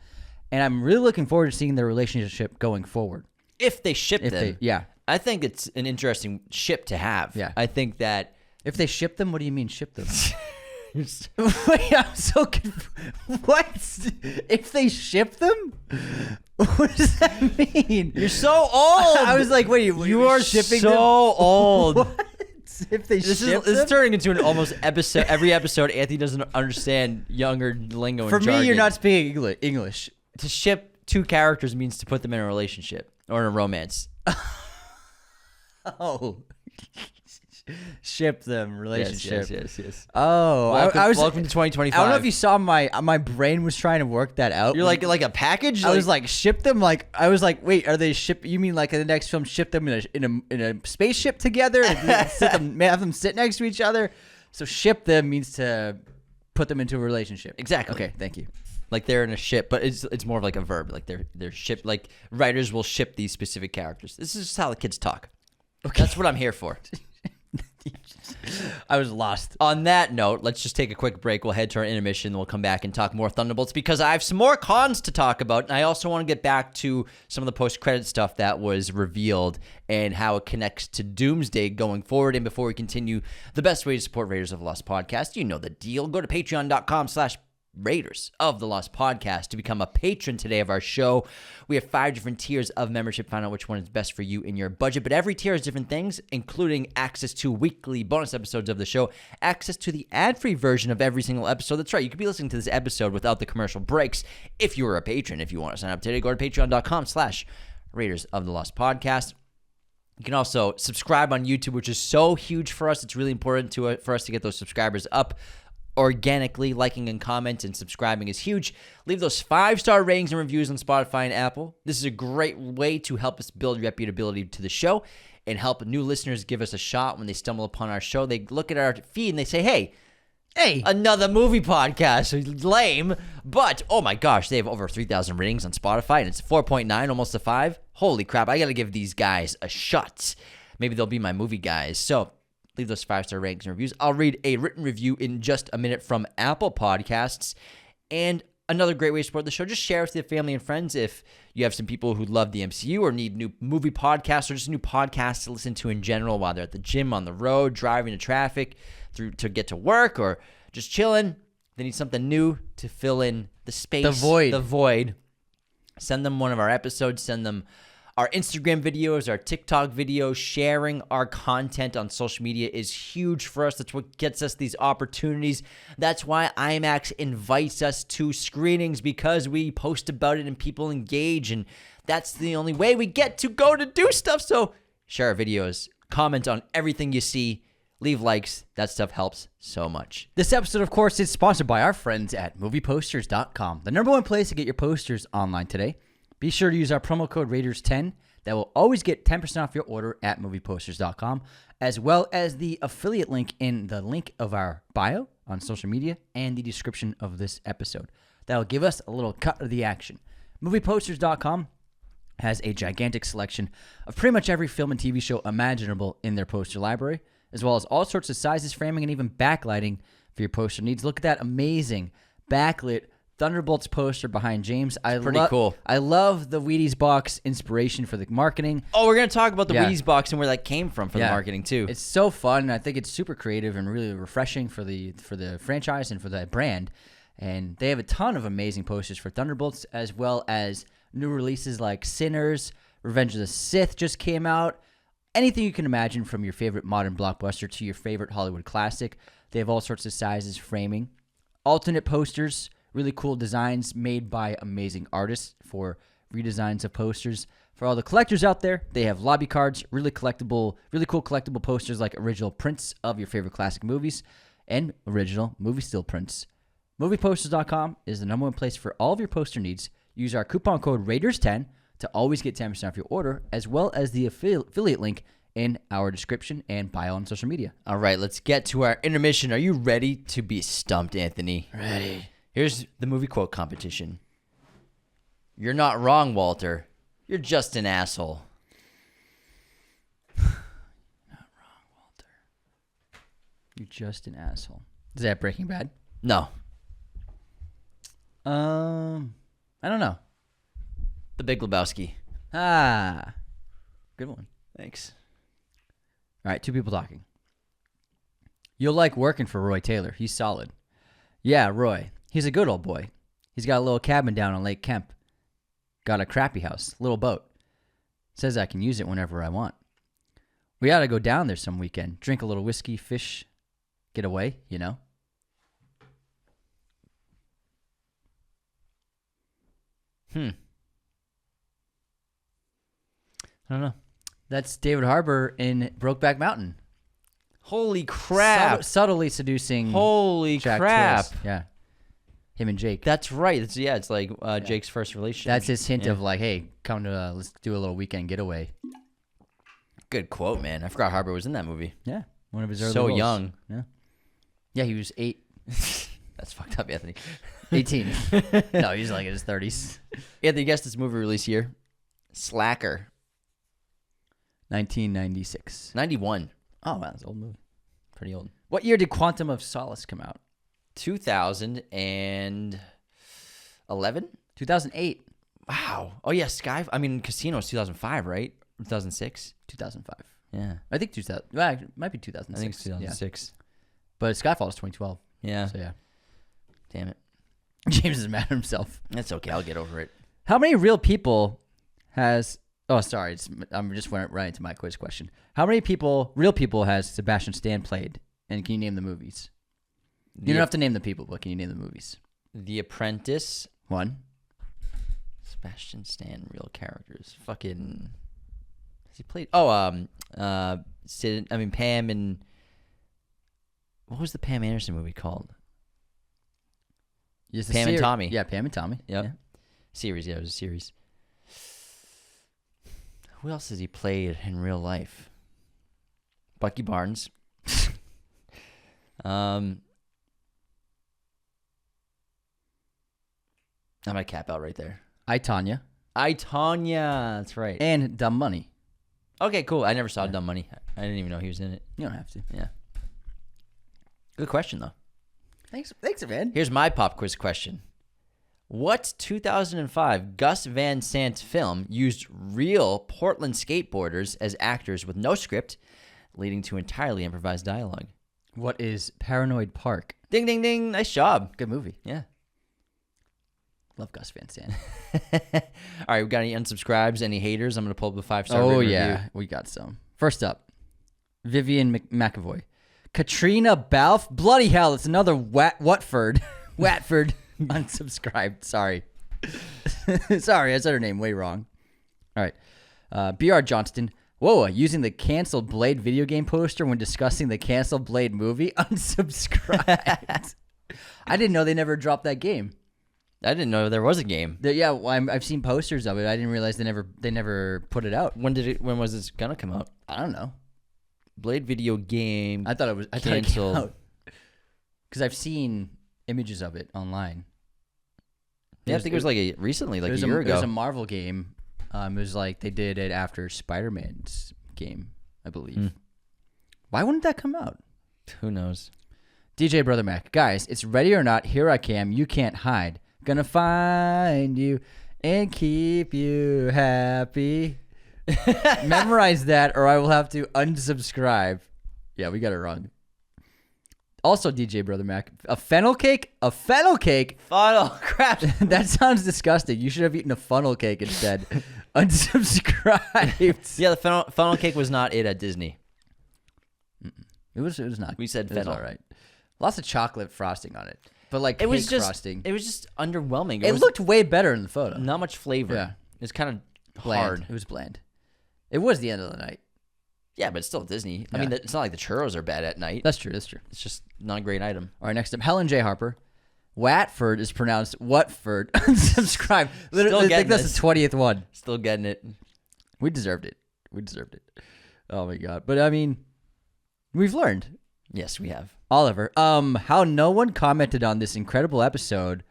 And I'm really looking forward to seeing their relationship going forward.
If they ship them.
Yeah.
I think it's an interesting ship to have.
Yeah.
I think that...
If they ship them, what do you mean ship them? Wait, I'm so confused. What? If they ship them? What does that mean?
You're so old.
I was like, wait,
you are
shipping
so
them?
old.
What? If they
This
ship them?
is turning into an almost episode. Every episode, Anthony doesn't understand younger lingo.
For
and
me,
jargon.
you're not speaking English.
To ship two characters means to put them in a relationship or in a romance.
Oh. Ship them relationship.
Yes.
Oh, I was
welcome to 2025.
I don't know if you saw my brain was trying to work that out.
You're like a package.
I was like ship them. Like I was like, wait, are they ship? You mean like in the next film, ship them in a spaceship together and have them sit next to each other? So ship them means to put them into a relationship.
Exactly.
Okay, thank you.
Like they're in a ship, but it's more of like a verb. Like they're ship. Like writers will ship these specific characters. This is just how the kids talk. Okay. That's what I'm here for.
I was lost.
On that note, let's just take a quick break. We'll head to our intermission, and we'll come back and talk more Thunderbolts because I have some more cons to talk about, and I also want to get back to some of the post-credit stuff that was revealed and how it connects to Doomsday going forward. And before we continue, the best way to support Raiders of the Lost Podcast, you know the deal. Go to patreon.com/Raiders of the Lost Podcast to become a patron today of our show. We have 5 different tiers of membership. Find out which one is best for you in your budget. But every tier has different things, including access to weekly bonus episodes of the show, access to the ad-free version of every single episode. That's right. You could be listening to this episode without the commercial breaks if you were a patron. If you want to sign up today, go to patreon.com/Raiders of the Lost Podcast. You can also subscribe on YouTube, which is so huge for us. It's really important for us to get those subscribers up organically. Liking and comment and subscribing is huge. Leave those 5-star ratings and reviews on Spotify and Apple. This is a great way to help us build reputability to the show and help new listeners give us a shot when they stumble upon our show. They look at our feed and they say, hey, another movie podcast. Lame. But, oh my gosh, they have over 3,000 ratings on Spotify and it's 4.9, almost a 5. Holy crap, I got to give these guys a shot. Maybe they'll be my movie guys. So, leave those 5-star ratings and reviews. I'll read a written review in just a minute from Apple Podcasts. And another great way to support the show, just share with your family and friends if you have some people who love the MCU or need new movie podcasts or just new podcasts to listen to in general while they're at the gym, on the road, driving to traffic, to get to work, or just chilling. They need something new to fill in the space. The void. Send them one of our episodes. Send them our Instagram videos, our TikTok videos. Sharing our content on social media is huge for us. That's what gets us these opportunities. That's why IMAX invites us to screenings, because we post about it and people engage, and that's the only way we get to go to do stuff. So share our videos, comment on everything you see, leave likes. That stuff helps so much.
This episode, of course, is sponsored by our friends at movieposters.com, the #1 place to get your posters online today. Be sure to use our promo code Raiders10. That will always get 10% off your order at movieposters.com, as well as the affiliate link in the link of our bio on social media and the description of this episode. That will give us a little cut of the action. Movieposters.com has a gigantic selection of pretty much every film and TV show imaginable in their poster library, as well as all sorts of sizes, framing, and even backlighting for your poster needs. Look at that amazing backlit Thunderbolts poster behind James.
Pretty cool.
I love the Wheaties box inspiration for the marketing.
Oh, we're going to talk about the Wheaties box and where that came from for the marketing too.
It's so fun. I think it's super creative and really refreshing for the franchise and for the brand. And they have a ton of amazing posters for Thunderbolts, as well as new releases like Sinners, Revenge of the Sith just came out. Anything you can imagine, from your favorite modern blockbuster to your favorite Hollywood classic. They have all sorts of sizes, framing, alternate posters, really cool designs made by amazing artists for redesigns of posters. For all the collectors out there, they have lobby cards, really cool collectible posters like original prints of your favorite classic movies and original movie still prints. Movieposters.com is the #1 place for all of your poster needs. Use our coupon code Raiders10 to always get 10% off your order, as well as the affiliate link in our description and bio on social media.
All right, let's get to our intermission. Are you ready to be stumped, Anthony?
Ready.
Here's the movie quote competition. You're not wrong, Walter. You're just an asshole.
Not wrong, Walter. You're just an asshole. Is that Breaking Bad?
No.
I don't know.
The Big Lebowski.
Good one.
Thanks.
All right, 2 people talking. You'll like working for Roy Taylor. He's solid. Yeah, Roy. He's a good old boy. He's got a little cabin down on Lake Kemp. Got a crappy house, little boat. Says I can use it whenever I want. We ought to go down there some weekend, drink a little whiskey, fish, get away, you know?
I don't know.
That's David Harbour in Brokeback Mountain.
Holy crap.
Subtly seducing.
Holy
Jack
crap.
Twiz. Yeah. Him and Jake.
That's right. It's like Jake's first relationship.
That's his hint of like, hey, come to let's do a little weekend getaway.
Good quote, man. I forgot Harbour was in that movie.
Yeah. One of his early
So
roles.
young.
Yeah. Yeah, he was 8.
That's fucked up, Anthony.
18. No, he's like in his 30s.
Anthony, guess this movie release year. Slacker.
1996.
91.
Oh, wow, that's an old movie.
Pretty old.
What year did Quantum of Solace come out?
2011?
2008.
Wow. Oh, yeah, Casino is 2005, right? 2006?
2005.
Yeah.
I think 2000. Well, it might be 2006.
I think it's 2006.
Yeah. But Skyfall is 2012.
Yeah.
So, yeah.
Damn it.
James is mad at himself.
That's okay. I'll get over it.
How many real people has... Oh, sorry. I'm just went right into my quiz question. How many real people, has Sebastian Stan played? And can you name the movies? You don't have to name the people, but can you name the movies?
The Apprentice.
1.
Sebastian Stan, real characters. Fucking... Has he played... Oh, Pam and... What was the Pam Anderson movie called? Pam and Tommy.
Yeah, Pam and Tommy.
Yep.
Yeah.
Series, yeah, it was a series. Who else has he played in real life? Bucky Barnes. I'm gonna cap out right there.
I, Tonya.
That's right.
And Dumb Money.
Okay, cool. I never saw Dumb Money. I didn't even know he was in it.
You don't have to.
Yeah. Good question, though.
Thanks, man.
Here's my pop quiz question. What 2005 Gus Van Sant film used real Portland skateboarders as actors with no script, leading to entirely improvised dialogue?
What is Paranoid Park?
Ding, ding, ding. Nice job.
Good movie.
Yeah.
Love Gus Van Sant.
All right, we got any unsubscribes, any haters? I'm going to pull up the 5-star review.
We got some. First up, Vivian McAvoy. Katrina Balfe. Bloody hell, it's another Watford. Watford. Unsubscribed. Sorry. Sorry, I said her name way wrong. All right. B.R. Johnston. Whoa, using the canceled Blade video game poster when discussing the canceled Blade movie? Unsubscribed. I didn't know they never dropped that game.
I didn't know there was a game.
Well, I've seen posters of it. I didn't realize they never put it out.
When was this gonna come out?
I don't know.
Blade video game.
I thought it
canceled.
came out. Because I've seen images of it online.
Yeah, I think it was like recently, like a year ago.
It was a Marvel game. It was like they did it after Spider-Man's game, I believe. Why wouldn't that come out?
Who knows?
DJ Brother Mac. Guys, it's Ready or Not. Here I Cam. You can't hide. Gonna find you and keep you happy. Memorize that or I will have to unsubscribe. Yeah, we got it wrong. Also, DJ Brother Mac, a fennel cake? A fennel cake?
Funnel crap.
That sounds disgusting. You should have eaten a funnel cake instead. Unsubscribed.
Yeah, the funnel cake was not it at Disney.
It was not.
We said
it was
fennel.
all right. Lots of chocolate frosting on it. But like
It was
cake
just
frosting.
It was just underwhelming.
It looked way better in the photo.
not much flavor.
Yeah.
It's kind of
Bland.
hard.
It was bland. It was the end of the night.
Yeah, but it's still Disney. I
Yeah.
mean, it's not like the churros are bad at night.
That's true. That's true.
It's just not a great item.
All right, next up, Helen J. Harper. Watford is pronounced Watford. Unsubscribe. Literally, I think that's
this.
the 20th one.
Still getting it.
We deserved it. Oh my god. But I mean, we've learned.
Yes, we have.
Oliver, how no one commented on this incredible episode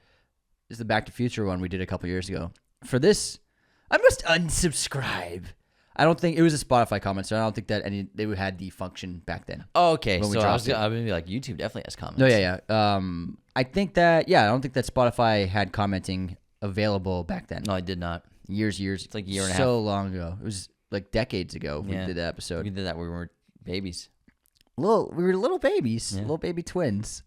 is the Back to Future one we did a couple years ago. For this, I must unsubscribe. I don't think it was a Spotify comment, so I don't think that they had the function back then.
Oh, okay.
When we
So I was
dropped
going to be like, YouTube definitely has comments.
No, yeah. I think that, I don't think that Spotify had commenting available back then.
No, I did not.
Years.
It's like a year and a half.
So long ago. It was like decades ago we did that episode.
We did that when we were babies.
We were little babies, little baby twins.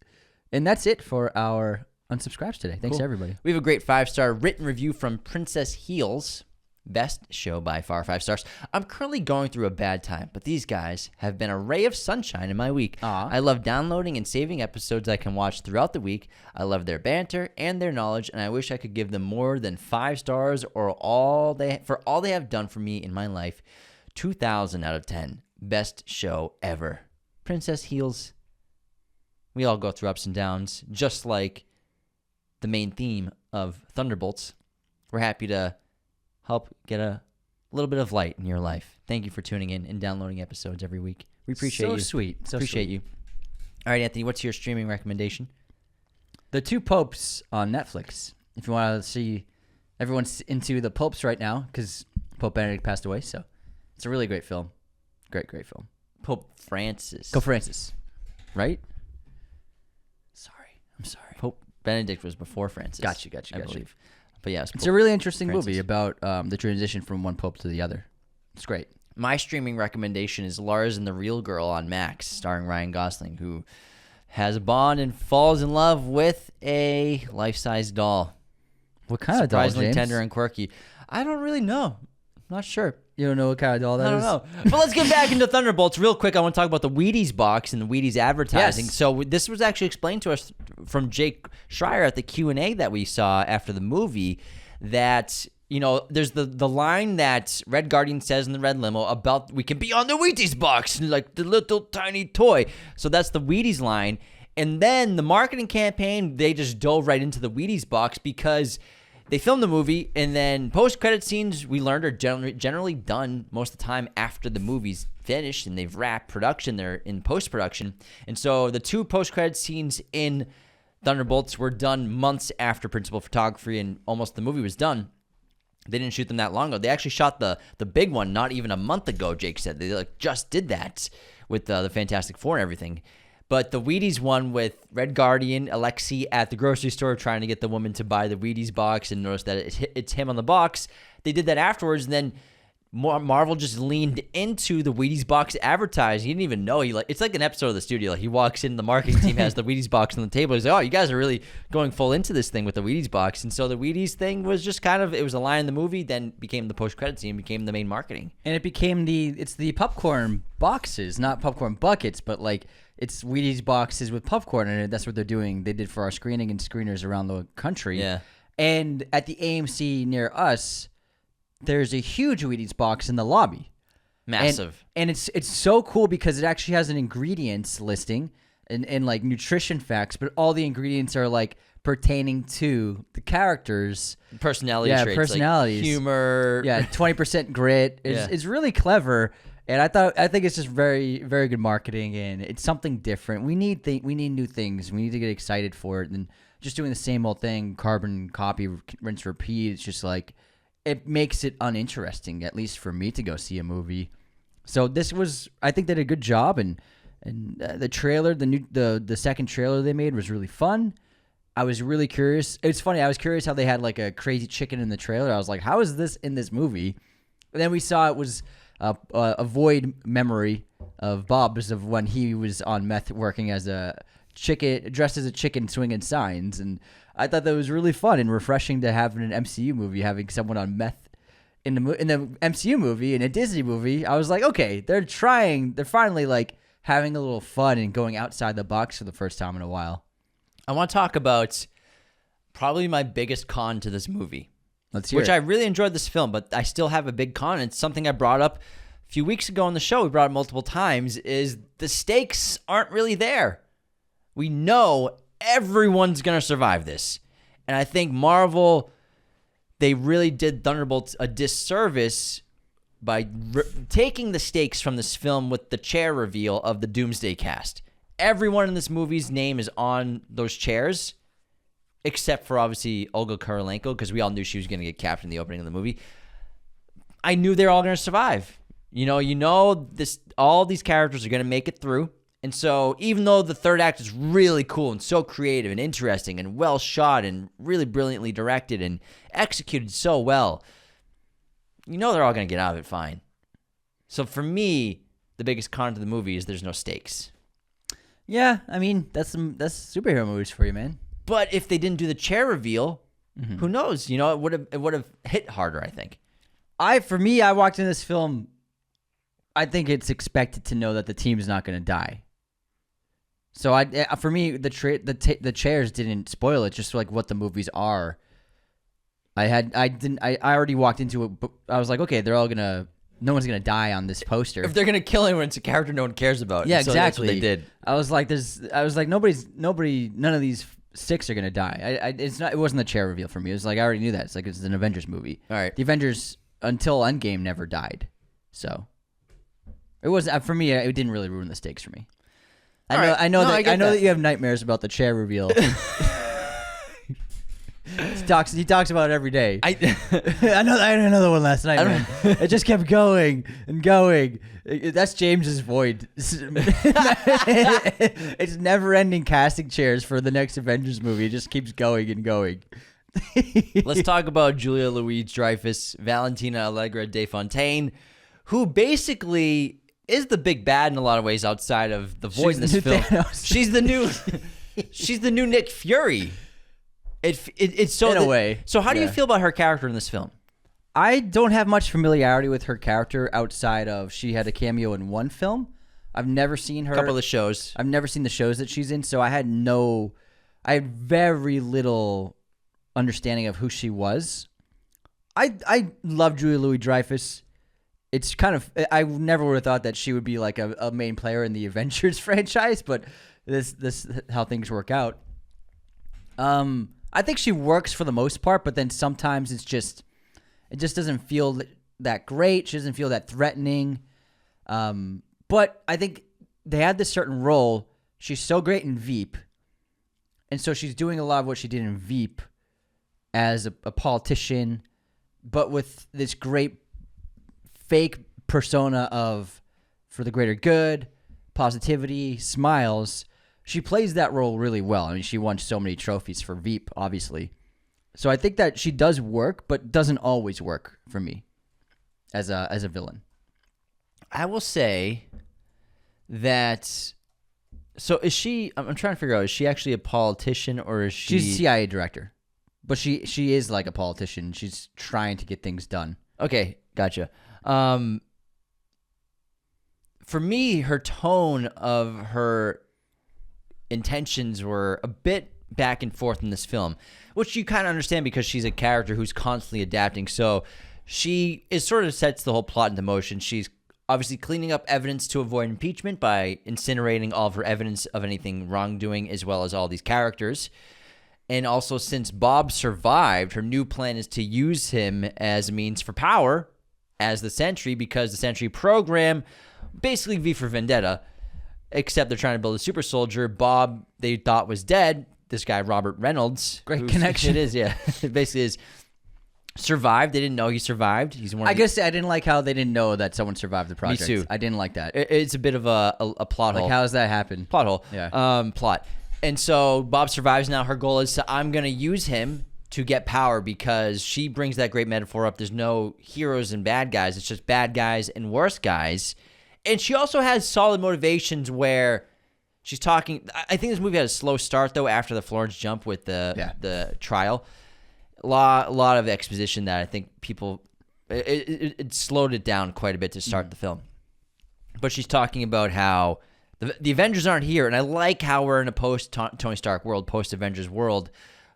And that's it for our unsubscribes today. Thanks, everybody.
We have a great 5-star written review from Princess Heels. Best show by far, 5 stars. I'm currently going through a bad time, but these guys have been a ray of sunshine in my week.
Aw.
I love downloading and saving episodes I can watch throughout the week. I love their banter and their knowledge, and I wish I could give them more than 5 stars or all they have done for me in my life. 2,000 out of 10. Best show ever. princess heals. We all go through ups and downs, just like the main theme of Thunderbolts. We're happy to help get a little bit of light in your life. Thank you for tuning in and downloading episodes every week. We appreciate you.
So sweet. So
appreciate
sweet.
you. All right, Anthony, what's your streaming recommendation?
The Two Popes on Netflix. If you want to see, everyone's into the popes right now because Pope Benedict passed away. So it's a really great film. Great film.
Pope Francis.
Go Francis.
Right?
I'm sorry.
Pope Benedict was before Francis.
Got you.
I believe. But yeah,
it's a really interesting
Francis.
movie about the transition from one pope to the other. It's great.
My streaming recommendation is Lars and the Real Girl on Max, starring Ryan Gosling, who has a bond and falls in love with a life-size doll.
What kind of doll,
Surprisingly
James?
tender and quirky. I don't really know. Not sure.
You don't know what kind of doll that is?
I don't know. But let's get back into Thunderbolts real quick. I want to talk about the Wheaties box and the Wheaties advertising.
Yes.
So this was actually explained to us from Jake Schreier at the Q&A that we saw after the movie that, you know, there's the line that Red Guardian says in the red limo about we can be on the Wheaties box, like the little tiny toy. So that's the Wheaties line. And then the marketing campaign, they just dove right into the Wheaties box because they filmed the movie, and then post-credit scenes, we learned, are generally done most of the time after the movie's finished, and they've wrapped production. They're in post-production. And so the two post-credit scenes in Thunderbolts were done months after principal photography, and almost the movie was done. They didn't shoot them that long ago. They actually shot the big one not even a month ago, Jake said. They just did that with the Fantastic Four and everything. But the Wheaties one with Red Guardian, Alexei at the grocery store trying to get the woman to buy the Wheaties box and notice that it's him on the box. They did that afterwards, and then Marvel just leaned into the Wheaties box advertising. He didn't even know. It's like an episode of the studio. Like he walks in, the marketing team has the Wheaties box on the table. He's like, "Oh, you guys are really going full into this thing with the Wheaties box." And so the Wheaties thing was just it was a line in the movie, then became the post-credit scene, became the main marketing.
And it became it's the popcorn boxes, not popcorn buckets, but like it's Wheaties boxes with popcorn in it. That's what they're doing. They did for our screening and screeners around the country.
Yeah.
And at the AMC near us, there's a huge Wheaties box in the lobby.
Massive.
And it's so cool because it actually has an ingredients listing and like nutrition facts, but all the ingredients are like pertaining to the characters.
Personality traits.
Personalities.
Like humor.
Yeah, 20% grit. It's really clever. And I think it's just very, very good marketing, and it's something different. We need new things. We need to get excited for it, and just doing the same old thing, carbon copy, rinse, repeat. It's just like it makes it uninteresting, at least for me, to go see a movie. So I think they did a good job, and the trailer, the second trailer they made was really fun. I was really curious. It's funny. I was curious how they had like a crazy chicken in the trailer. I was like, how is this in this movie? And then we saw it was a void memory of Bob's of when he was on meth working as a chicken, dressed as a chicken swinging signs. And I thought that was really fun and refreshing to have in an MCU movie, having someone on meth in the MCU movie, in a Disney movie. I was like, okay, they're finally like having a little fun and going outside the box for the first time in a while.
I want to talk about probably my biggest con to this movie.
Let's hear it.
I really enjoyed this film, but I still have a big con. It's something I brought up a few weeks ago on the show. We brought it multiple times, is the stakes aren't really there. We know everyone's going to survive this. And I think Marvel, they really did Thunderbolts a disservice by taking the stakes from this film with the chair reveal of the Doomsday cast. Everyone in this movie's name is on those chairs, except for obviously Olga Kurylenko, because we all knew she was going to get captured in the opening of the movie. I knew they were all going to survive. You know, all these characters are going to make it through. And so even though the third act is really cool and so creative and interesting and well shot and really brilliantly directed and executed so well, you know they're all going to get out of it fine. So for me, the biggest con to the movie is there's no stakes.
Yeah, I mean, that's superhero movies for you, man.
But if they didn't do the chair reveal, who knows? You know, it would have hit harder, I think.
For me, I walked in this film, I think it's expected to know that the team's not going to die. So for me, the chairs didn't spoil it, just like what the movies are. I already walked into it, but I was like, okay, they're all going to no one's gonna die on this poster.
If they're gonna kill anyone, it's a character no one cares about.
Yeah,
so
exactly.
That's what they did.
I was like, none of these 6 are gonna die. It wasn't the chair reveal for me. It was like I already knew that. It's like it's an Avengers movie.
All right.
The Avengers until Endgame never died, so it was for me. It didn't really ruin the stakes for me. I know that you have nightmares about the chair reveal. He talks about it every day. I had another one last night, man. It just kept going and going. That's James's void. It's never-ending casting chairs for the next Avengers movie. It just keeps going and going.
Let's talk about Julia Louis-Dreyfus, Valentina Allegra de Fontaine, who basically is the big bad in a lot of ways outside of the void in this film. She's the new Nick Fury. It's so
in a way.
So how do you feel about her character in this film?
I don't have much familiarity with her character outside of she had a cameo in one film. I've never seen her.
A couple of shows.
I've never seen the shows that she's in, so I had very little understanding of who she was. I love Julia Louis-Dreyfus. It's kind of, I never would have thought that she would be like a main player in the Avengers franchise, but this is how things work out. I think she works for the most part, but then sometimes it just doesn't feel that great. She doesn't feel that threatening. But I think they had this certain role. She's so great in Veep, and so she's doing a lot of what she did in Veep as a politician, but with this great fake persona of for the greater good, positivity, smiles. She plays that role really well. I mean, she won so many trophies for Veep, obviously. So I think that she does work, but doesn't always work for me as a villain.
I will say that. So is she? I'm trying to figure out. Is she actually a politician or is she?
She's a CIA director, but she is like a politician. She's trying to get things done.
Okay, gotcha. For me, her tone of her intentions were a bit back and forth in this film, which you kind of understand because she's a character who's constantly adapting. So she sort of sets the whole plot into motion. She's obviously cleaning up evidence to avoid impeachment by incinerating all of her evidence of anything wrongdoing, as well as all these characters. And also, since Bob survived, her new plan is to use him as a means for power as the Sentry, because the Sentry program, basically V for Vendetta, except they're trying to build a super soldier. Bob, they thought was dead. This guy, Robert Reynolds.
Great connection.
It is, yeah. It basically is. Survived. They didn't know he survived. He's one.
I guess I didn't like how they didn't know that someone survived the project.
Me too.
I didn't like that.
It's a bit of a plot hole.
Like, how does that happen?
Plot hole.
Yeah.
Plot. And so Bob survives now. Her goal is I'm going to use him to get power, because she brings that great metaphor up. There's no heroes and bad guys. It's just bad guys and worse guys. And she also has solid motivations where she's talking. I think this movie had a slow start, though, after the Florence jump with the trial. A lot of exposition that I think people it slowed it down quite a bit to start the film. But she's talking about how the Avengers aren't here, and I like how we're in a post Tony Stark world, post Avengers world.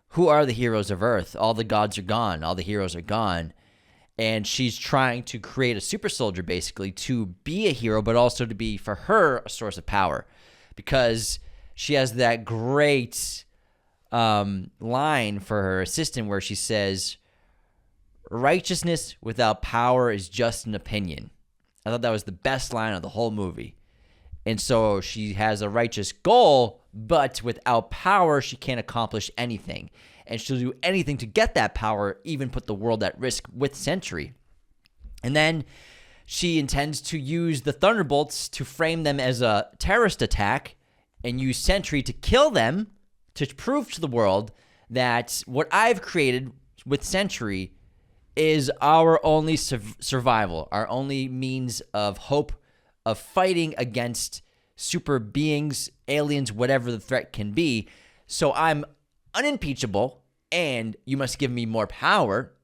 Who are the heroes of Earth? All the gods are gone. All the heroes are gone. And she's trying to create a super soldier, basically, to be a hero, but also to be, for her, a source of power. Because she has that great line for her assistant where she says, righteousness without power is just an opinion. I thought that was the best line of the whole movie. And so she has a righteous goal, but without power, she can't accomplish anything. And she'll do anything to get that power, even put the world at risk with Sentry. And then she intends to use the Thunderbolts to frame them as a terrorist attack and use Sentry to kill them, to prove to the world that what I've created with Sentry is our only survival, our only means of hope, of fighting against super beings, aliens, whatever the threat can be. So I'm unimpeachable, and you must give me more power.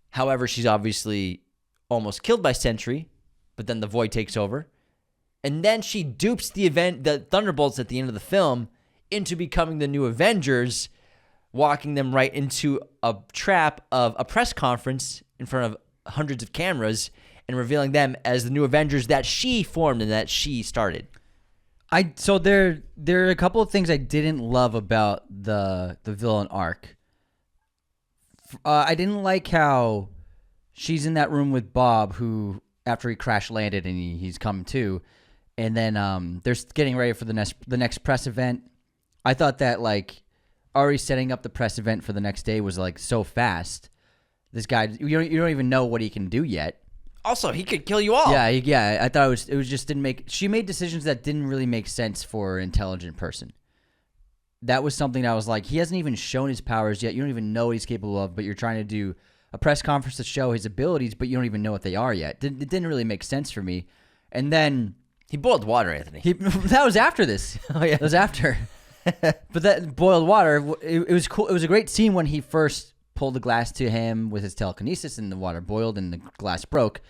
However, she's obviously almost killed by Sentry, but then the Void takes over. And then she dupes the Thunderbolts at the end of the film into becoming the new Avengers, walking them right into a trap of a press conference in front of hundreds of cameras. and revealing them as the new Avengers that she formed and that she started.
So there are a couple of things I didn't love about the villain arc. I didn't like how she's in that room with Bob, who after he crash landed and he's come to, and then they're getting ready for the next press event. I thought that like already setting up the press event for the next day was like so fast. This guy, you don't even know what he can do yet.
Also, he could kill you all.
Yeah. I thought it was just didn't make. She made decisions that didn't really make sense for an intelligent person. That was something I was like, he hasn't even shown his powers yet. You don't even know what he's capable of, but you're trying to do a press conference to show his abilities, but you don't even know what they are yet. It didn't really make sense for me. And then
he boiled water, Anthony.
That was after this.
Oh yeah,
that was after. But that boiled water, it was cool. It was a great scene when he first pulled the glass to him with his telekinesis, and the water boiled and the glass broke.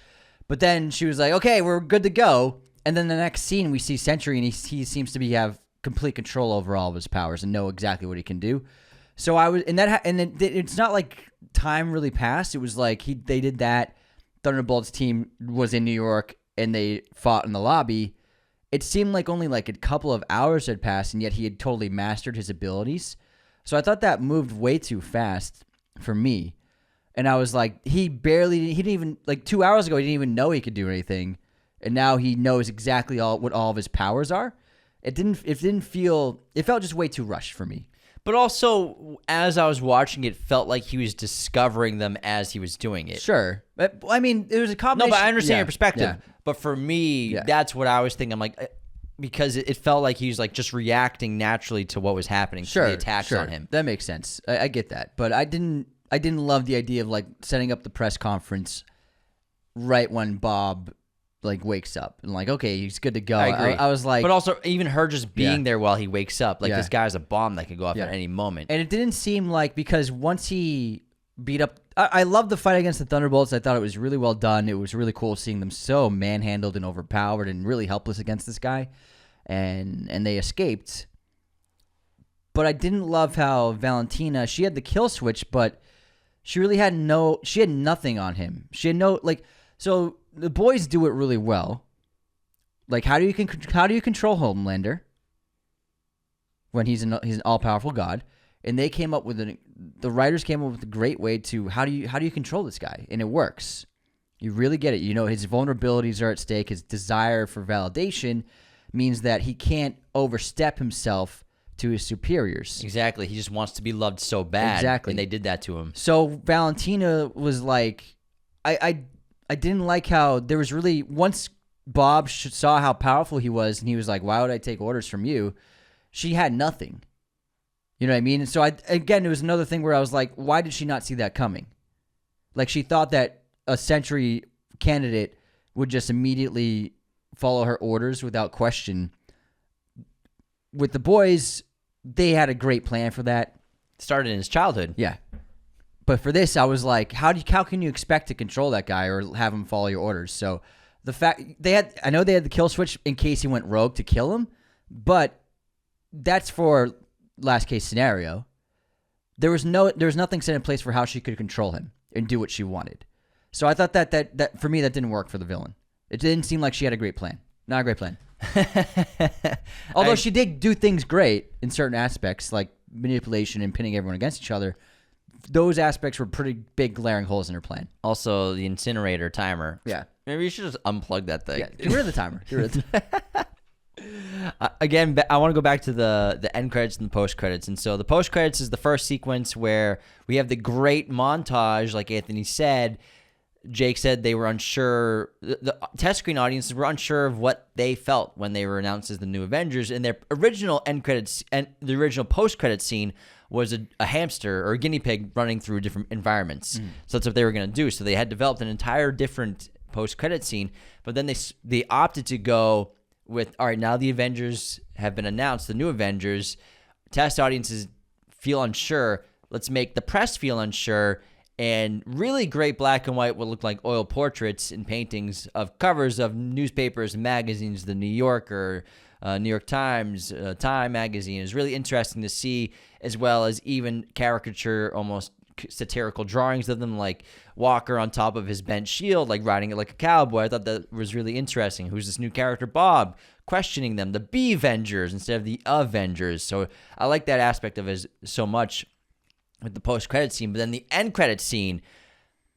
But then she was like, "Okay, we're good to go." And then the next scene, we see Sentry, and he seems to have complete control over all of his powers and know exactly what he can do. So I was, it's not like time really passed. It was like they did that. Thunderbolts team was in New York and they fought in the lobby. It seemed like only like a couple of hours had passed, and yet he had totally mastered his abilities. So I thought that moved way too fast for me. And I was like, he didn't even, like 2 hours ago, he didn't even know he could do anything. And now he knows exactly what all of his powers are. It felt just way too rushed for me.
But also, as I was watching it, felt like he was discovering them as he was doing it.
Sure. But, I mean, it was a combination.
No, but I understand your perspective.
Yeah.
But for me, that's what I was thinking. I'm like, because it felt like he was like just reacting naturally to what was happening, to the attacks on him.
That makes sense. I get that. But I didn't love the idea of like setting up the press conference right when Bob like wakes up and like, okay, he's good to go.
I agree.
I was like,
but also even her just being there while he wakes up, like this guy's a bomb that could go off at any moment.
And it didn't seem like, because once he beat up, I loved the fight against the Thunderbolts. I thought it was really well done. It was really cool seeing them so manhandled and overpowered and really helpless against this guy, and they escaped. But I didn't love how Valentina, she had the kill switch, but she really had nothing on him. She had no, like, so the boys do it really well. Like, how do you control Homelander when he's an all-powerful god? And they came up with the writers came up with a great way to how do you control this guy, and it works. You really get it. You know, his vulnerabilities are at stake. His desire for validation means that he can't overstep himself to his superiors.
Exactly. He just wants to be loved so bad.
Exactly.
And they did that to him.
So Valentina was like, I didn't like how there was really, once Bob saw how powerful he was, and he was like, why would I take orders from you? She had nothing. You know what I mean? And so it was another thing where I was like, why did she not see that coming? Like, she thought that a Sentry candidate would just immediately follow her orders without question. With the boys, they had a great plan for that.
Started in his childhood.
Yeah. But for this, I was like, how can you expect to control that guy or have him follow your orders? So the fact I know they had the kill switch in case he went rogue to kill him, but that's for last case scenario. There was nothing set in place for how she could control him and do what she wanted. So I thought that for me, that didn't work for the villain. It didn't seem like she had a great plan. Not a great plan. Although she did do things great in certain aspects, like manipulation and pinning everyone against each other. Those aspects were pretty big glaring holes in her plan.
Also, the incinerator timer.
Yeah.
Maybe you should just unplug that thing.
Yeah, get rid of the timer.
Again, I want to go back to the end credits and the post credits. And so the post credits is the first sequence where we have the great montage, like Anthony said. Jake said they were unsure. The test screen audiences were unsure of what they felt when they were announced as the new Avengers. And their original end credits and the original post credit scene was a hamster or a guinea pig running through different environments. So that's what they were going to do. So they had developed an entire different post credit scene. But then they opted to go with, all right, now the Avengers have been announced, the new Avengers. Test audiences feel unsure. Let's make the press feel unsure. And really great black and white, what looked like oil portraits and paintings of covers of newspapers and magazines, the New Yorker, New York Times, Time magazine. Is really interesting to see, as well as even caricature, almost satirical drawings of them, like Walker on top of his bent shield, like riding it like a cowboy. I thought that was really interesting. Who's this new character, Bob? Questioning them, the B-Vengers instead of the Avengers. So I like that aspect of it so much with the post-credit scene. But then the end credit scene,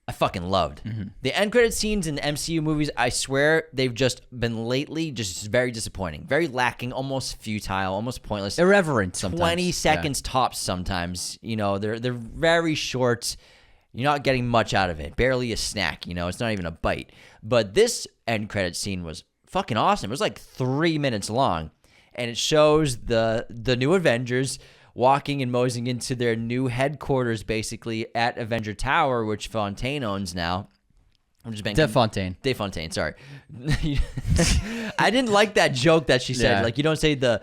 I fucking loved. The end credit scenes in MCU movies, I swear they've just been lately just very disappointing, very lacking, almost futile, almost pointless,
irreverent. Sometimes
20 seconds tops. Sometimes, you know, they're very short. You're not getting much out of it. Barely a snack. You know, it's not even a bite. But this end credit scene was fucking awesome. It was like 3 minutes long, and it shows the new Avengers walking and moseying into their new headquarters, basically at Avenger Tower, which Fontaine owns now. I'm just banking.
De
Fontaine, sorry. I didn't like that joke that she said.
Yeah.
Like, you don't say the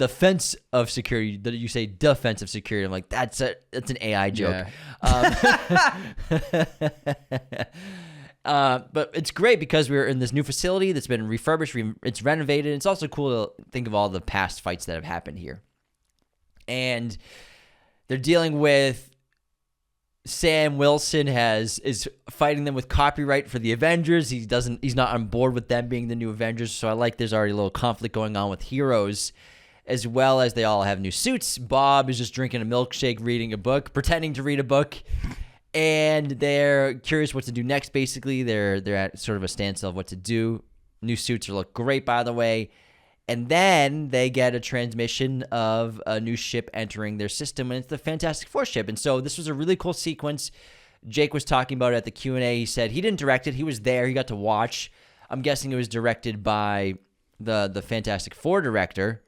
fence of security, you say defense of security. I'm like, that's an AI joke.
Yeah.
But it's great because we're in this new facility that's been refurbished. It's renovated. It's also cool to think of all the past fights that have happened here. And they're dealing with Sam Wilson is fighting them with copyright for the Avengers. He's not on board with them being the new Avengers. So I like there's already a little conflict going on with heroes, as well as they all have new suits. Bob is just drinking a milkshake, reading a book, pretending to read a book. And they're curious what to do next. Basically, they're at sort of a standstill of what to do. New suits look great, by the way. And then they get a transmission of a new ship entering their system, and it's the Fantastic Four ship. And so this was a really cool sequence. Jake was talking about it at the Q&A. He said he didn't direct it. He was there. He got to watch. I'm guessing it was directed by the Fantastic Four director.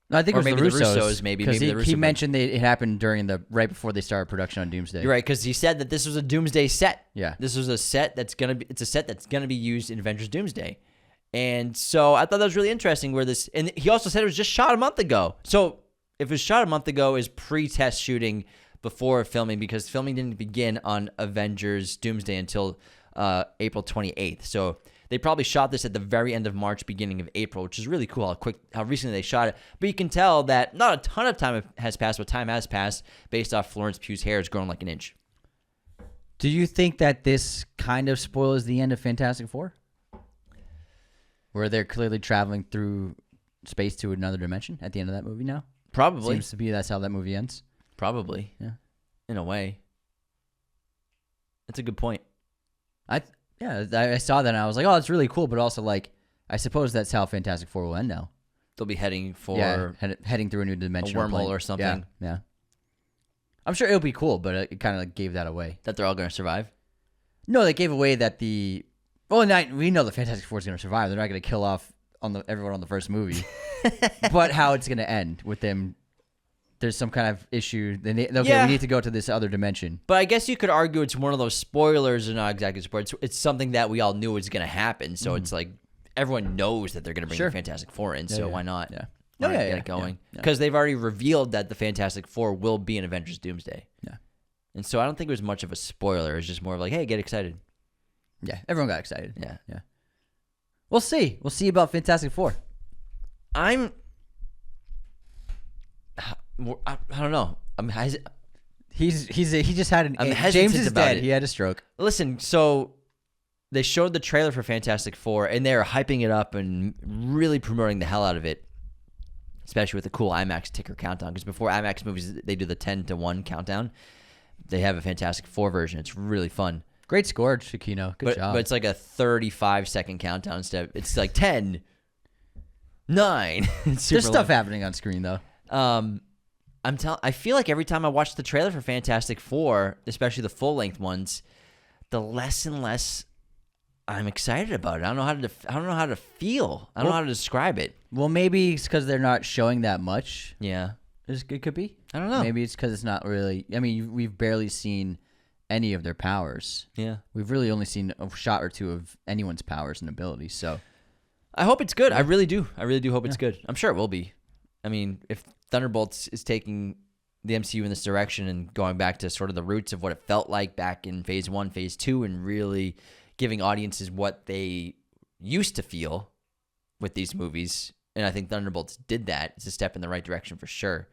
No, I think
or
it was
maybe
the Russos.
Maybe
Because
the Russo
he mentioned that it happened during right before they started production on Doomsday.
You're right, because he said that this was a Doomsday set.
Yeah.
This was a set that's a set that's gonna be used in Avengers Doomsday. And so I thought that was really interesting and he also said it was just shot a month ago. So if it was shot a month ago, is pre-test shooting before filming, because filming didn't begin on Avengers Doomsday until April 28th. So they probably shot this at the very end of March, beginning of April, which is really cool how recently they shot it. But you can tell that not a ton of time has passed, but time has passed based off Florence Pugh's hair has grown like an inch.
Do you think that this kind of spoils the end of Fantastic Four? Where they're clearly traveling through space to another dimension at the end of that movie now?
Probably.
Seems to be that's how that movie ends.
Probably.
Yeah.
In a way. That's a good point.
I saw that and I was like, oh, it's really cool, but also like, I suppose that's how Fantastic Four will end now.
They'll be heading for
heading through a new dimension,
a wormhole or something.
Yeah. I'm sure it'll be cool, but it kind of like gave that away.
That they're all going to survive?
No, they gave away that we know the Fantastic Four is going to survive. They're not going to kill off everyone on the first movie. But how it's going to end with them, there's some kind of issue. We need to go to this other dimension.
But I guess you could argue it's one of those spoilers, or not exactly spoilers. It's something that we all knew was going to happen. So it's like everyone knows that they're going to bring the Fantastic Four in. So why not?
Yeah.
Why not get it going? Because they've already revealed that the Fantastic Four will be in Avengers Doomsday.
Yeah.
And so I don't think it was much of a spoiler. It's just more of like, hey, get excited.
Yeah, everyone got excited.
Yeah.
We'll see. We'll see about Fantastic Four.
I don't know.
He just had an.
I'm hesitant
James is
about
dead.
it.
He had a stroke.
Listen, so they showed the trailer for Fantastic Four, and they're hyping it up and really promoting the hell out of it, especially with the cool IMAX ticker countdown. Because before IMAX movies, they do the 10-1 countdown. They have a Fantastic Four version. It's really fun.
Great score, Shakino. Good job.
But it's like a 35-second countdown instead. It's like 10, 9.
There's stuff happening on screen though.
I feel like every time I watch the trailer for Fantastic Four, especially the full-length ones, the less and less I'm excited about it. I don't know how to feel. I don't know how to describe it.
Well, maybe it's because they're not showing that much.
Yeah,
it could be.
I don't know.
Maybe it's because it's not really. I mean, we've barely seen any of their powers.
Yeah,
we've really only seen a shot or two of anyone's powers and abilities. So
I hope it's good. I really do. I really do hope it's good. I'm sure it will be. I mean, if Thunderbolts is taking the MCU in this direction and going back to sort of the roots of what it felt like back in Phase 1, Phase 2, and really giving audiences what they used to feel with these movies, and I think Thunderbolts did that. It's a step in the right direction for sure.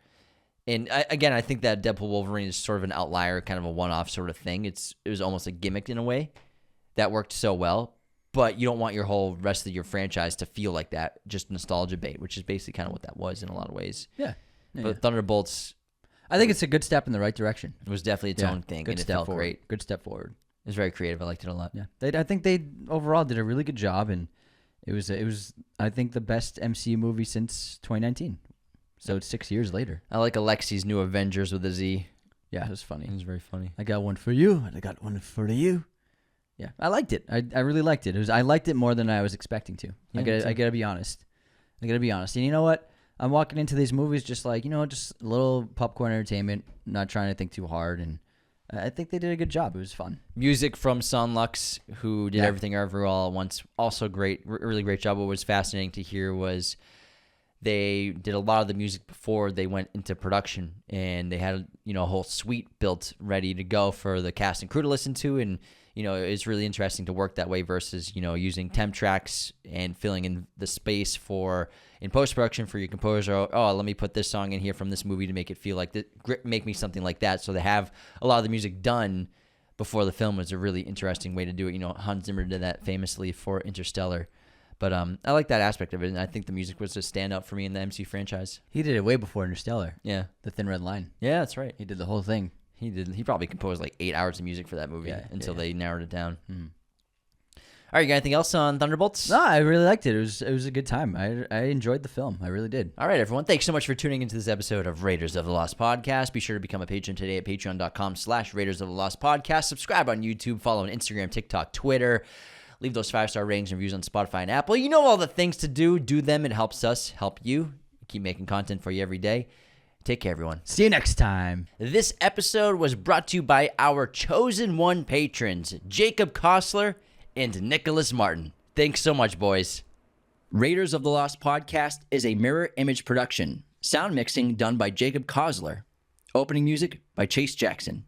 And again, I think that Deadpool Wolverine is sort of an outlier, kind of a one-off sort of thing. It was almost a gimmick in a way that worked so well. But you don't want your whole rest of your franchise to feel like that, just nostalgia bait, which is basically kind of what that was in a lot of ways.
Yeah.
But Thunderbolts,
I think it's a good step in the right direction.
it was definitely its own thing,
Good
and it
step
felt
forward.
great.
Good step forward.
It was very creative. I liked it a lot.
Yeah. I think they overall did a really good job, and it was I think the best MCU movie since 2019. So it's 6 years later.
I like Alexi's new Avengers with a Z.
Yeah, it was funny.
It was very funny.
I got one for you, and I got one for you. Yeah, I liked it. I really liked it. I liked it more than I was expecting to.
Yeah,
I gotta be honest. And you know what? I'm walking into these movies just like, just a little popcorn entertainment, not trying to think too hard, and I think they did a good job. It was fun.
Music from Sonlux, who did Everything Everywhere All at Once. Also great, really great job. What was fascinating to hear was they did a lot of the music before they went into production, and they had a whole suite built ready to go for the cast and crew to listen to, and it's really interesting to work that way versus using temp tracks and filling in the space in post-production for your composer. Oh, let me put this song in here from this movie to make it feel like make me something like that. So they have a lot of the music done before the film was a really interesting way to do it. Hans Zimmer did that famously for Interstellar. But I like that aspect of it, and I think the music was a standout for me in the MCU franchise.
He did it way before Interstellar.
Yeah.
The Thin Red Line.
Yeah, that's right.
He did the whole thing.
He did. He probably composed like 8 hours of music for that movie until they narrowed it down.
Mm-hmm.
All right, you got anything else on Thunderbolts?
No, I really liked it. It was a good time. I enjoyed the film. I really did.
All right, everyone. Thanks so much for tuning into this episode of Raiders of the Lost Podcast. Be sure to become a patron today at patreon.com/Raiders of the Lost Podcast. Subscribe on YouTube, follow on Instagram, TikTok, Twitter. Leave those 5-star ratings and reviews on Spotify and Apple. You know all the things to do. Do them. It helps us help you. Keep making content for you every day. Take care, everyone.
See you next time.
This episode was brought to you by our chosen one patrons, Jacob Kossler and Nicholas Martin. Thanks so much, boys. Raiders of the Lost Podcast is a mirror image production. Sound mixing done by Jacob Kossler. Opening music by Chase Jackson.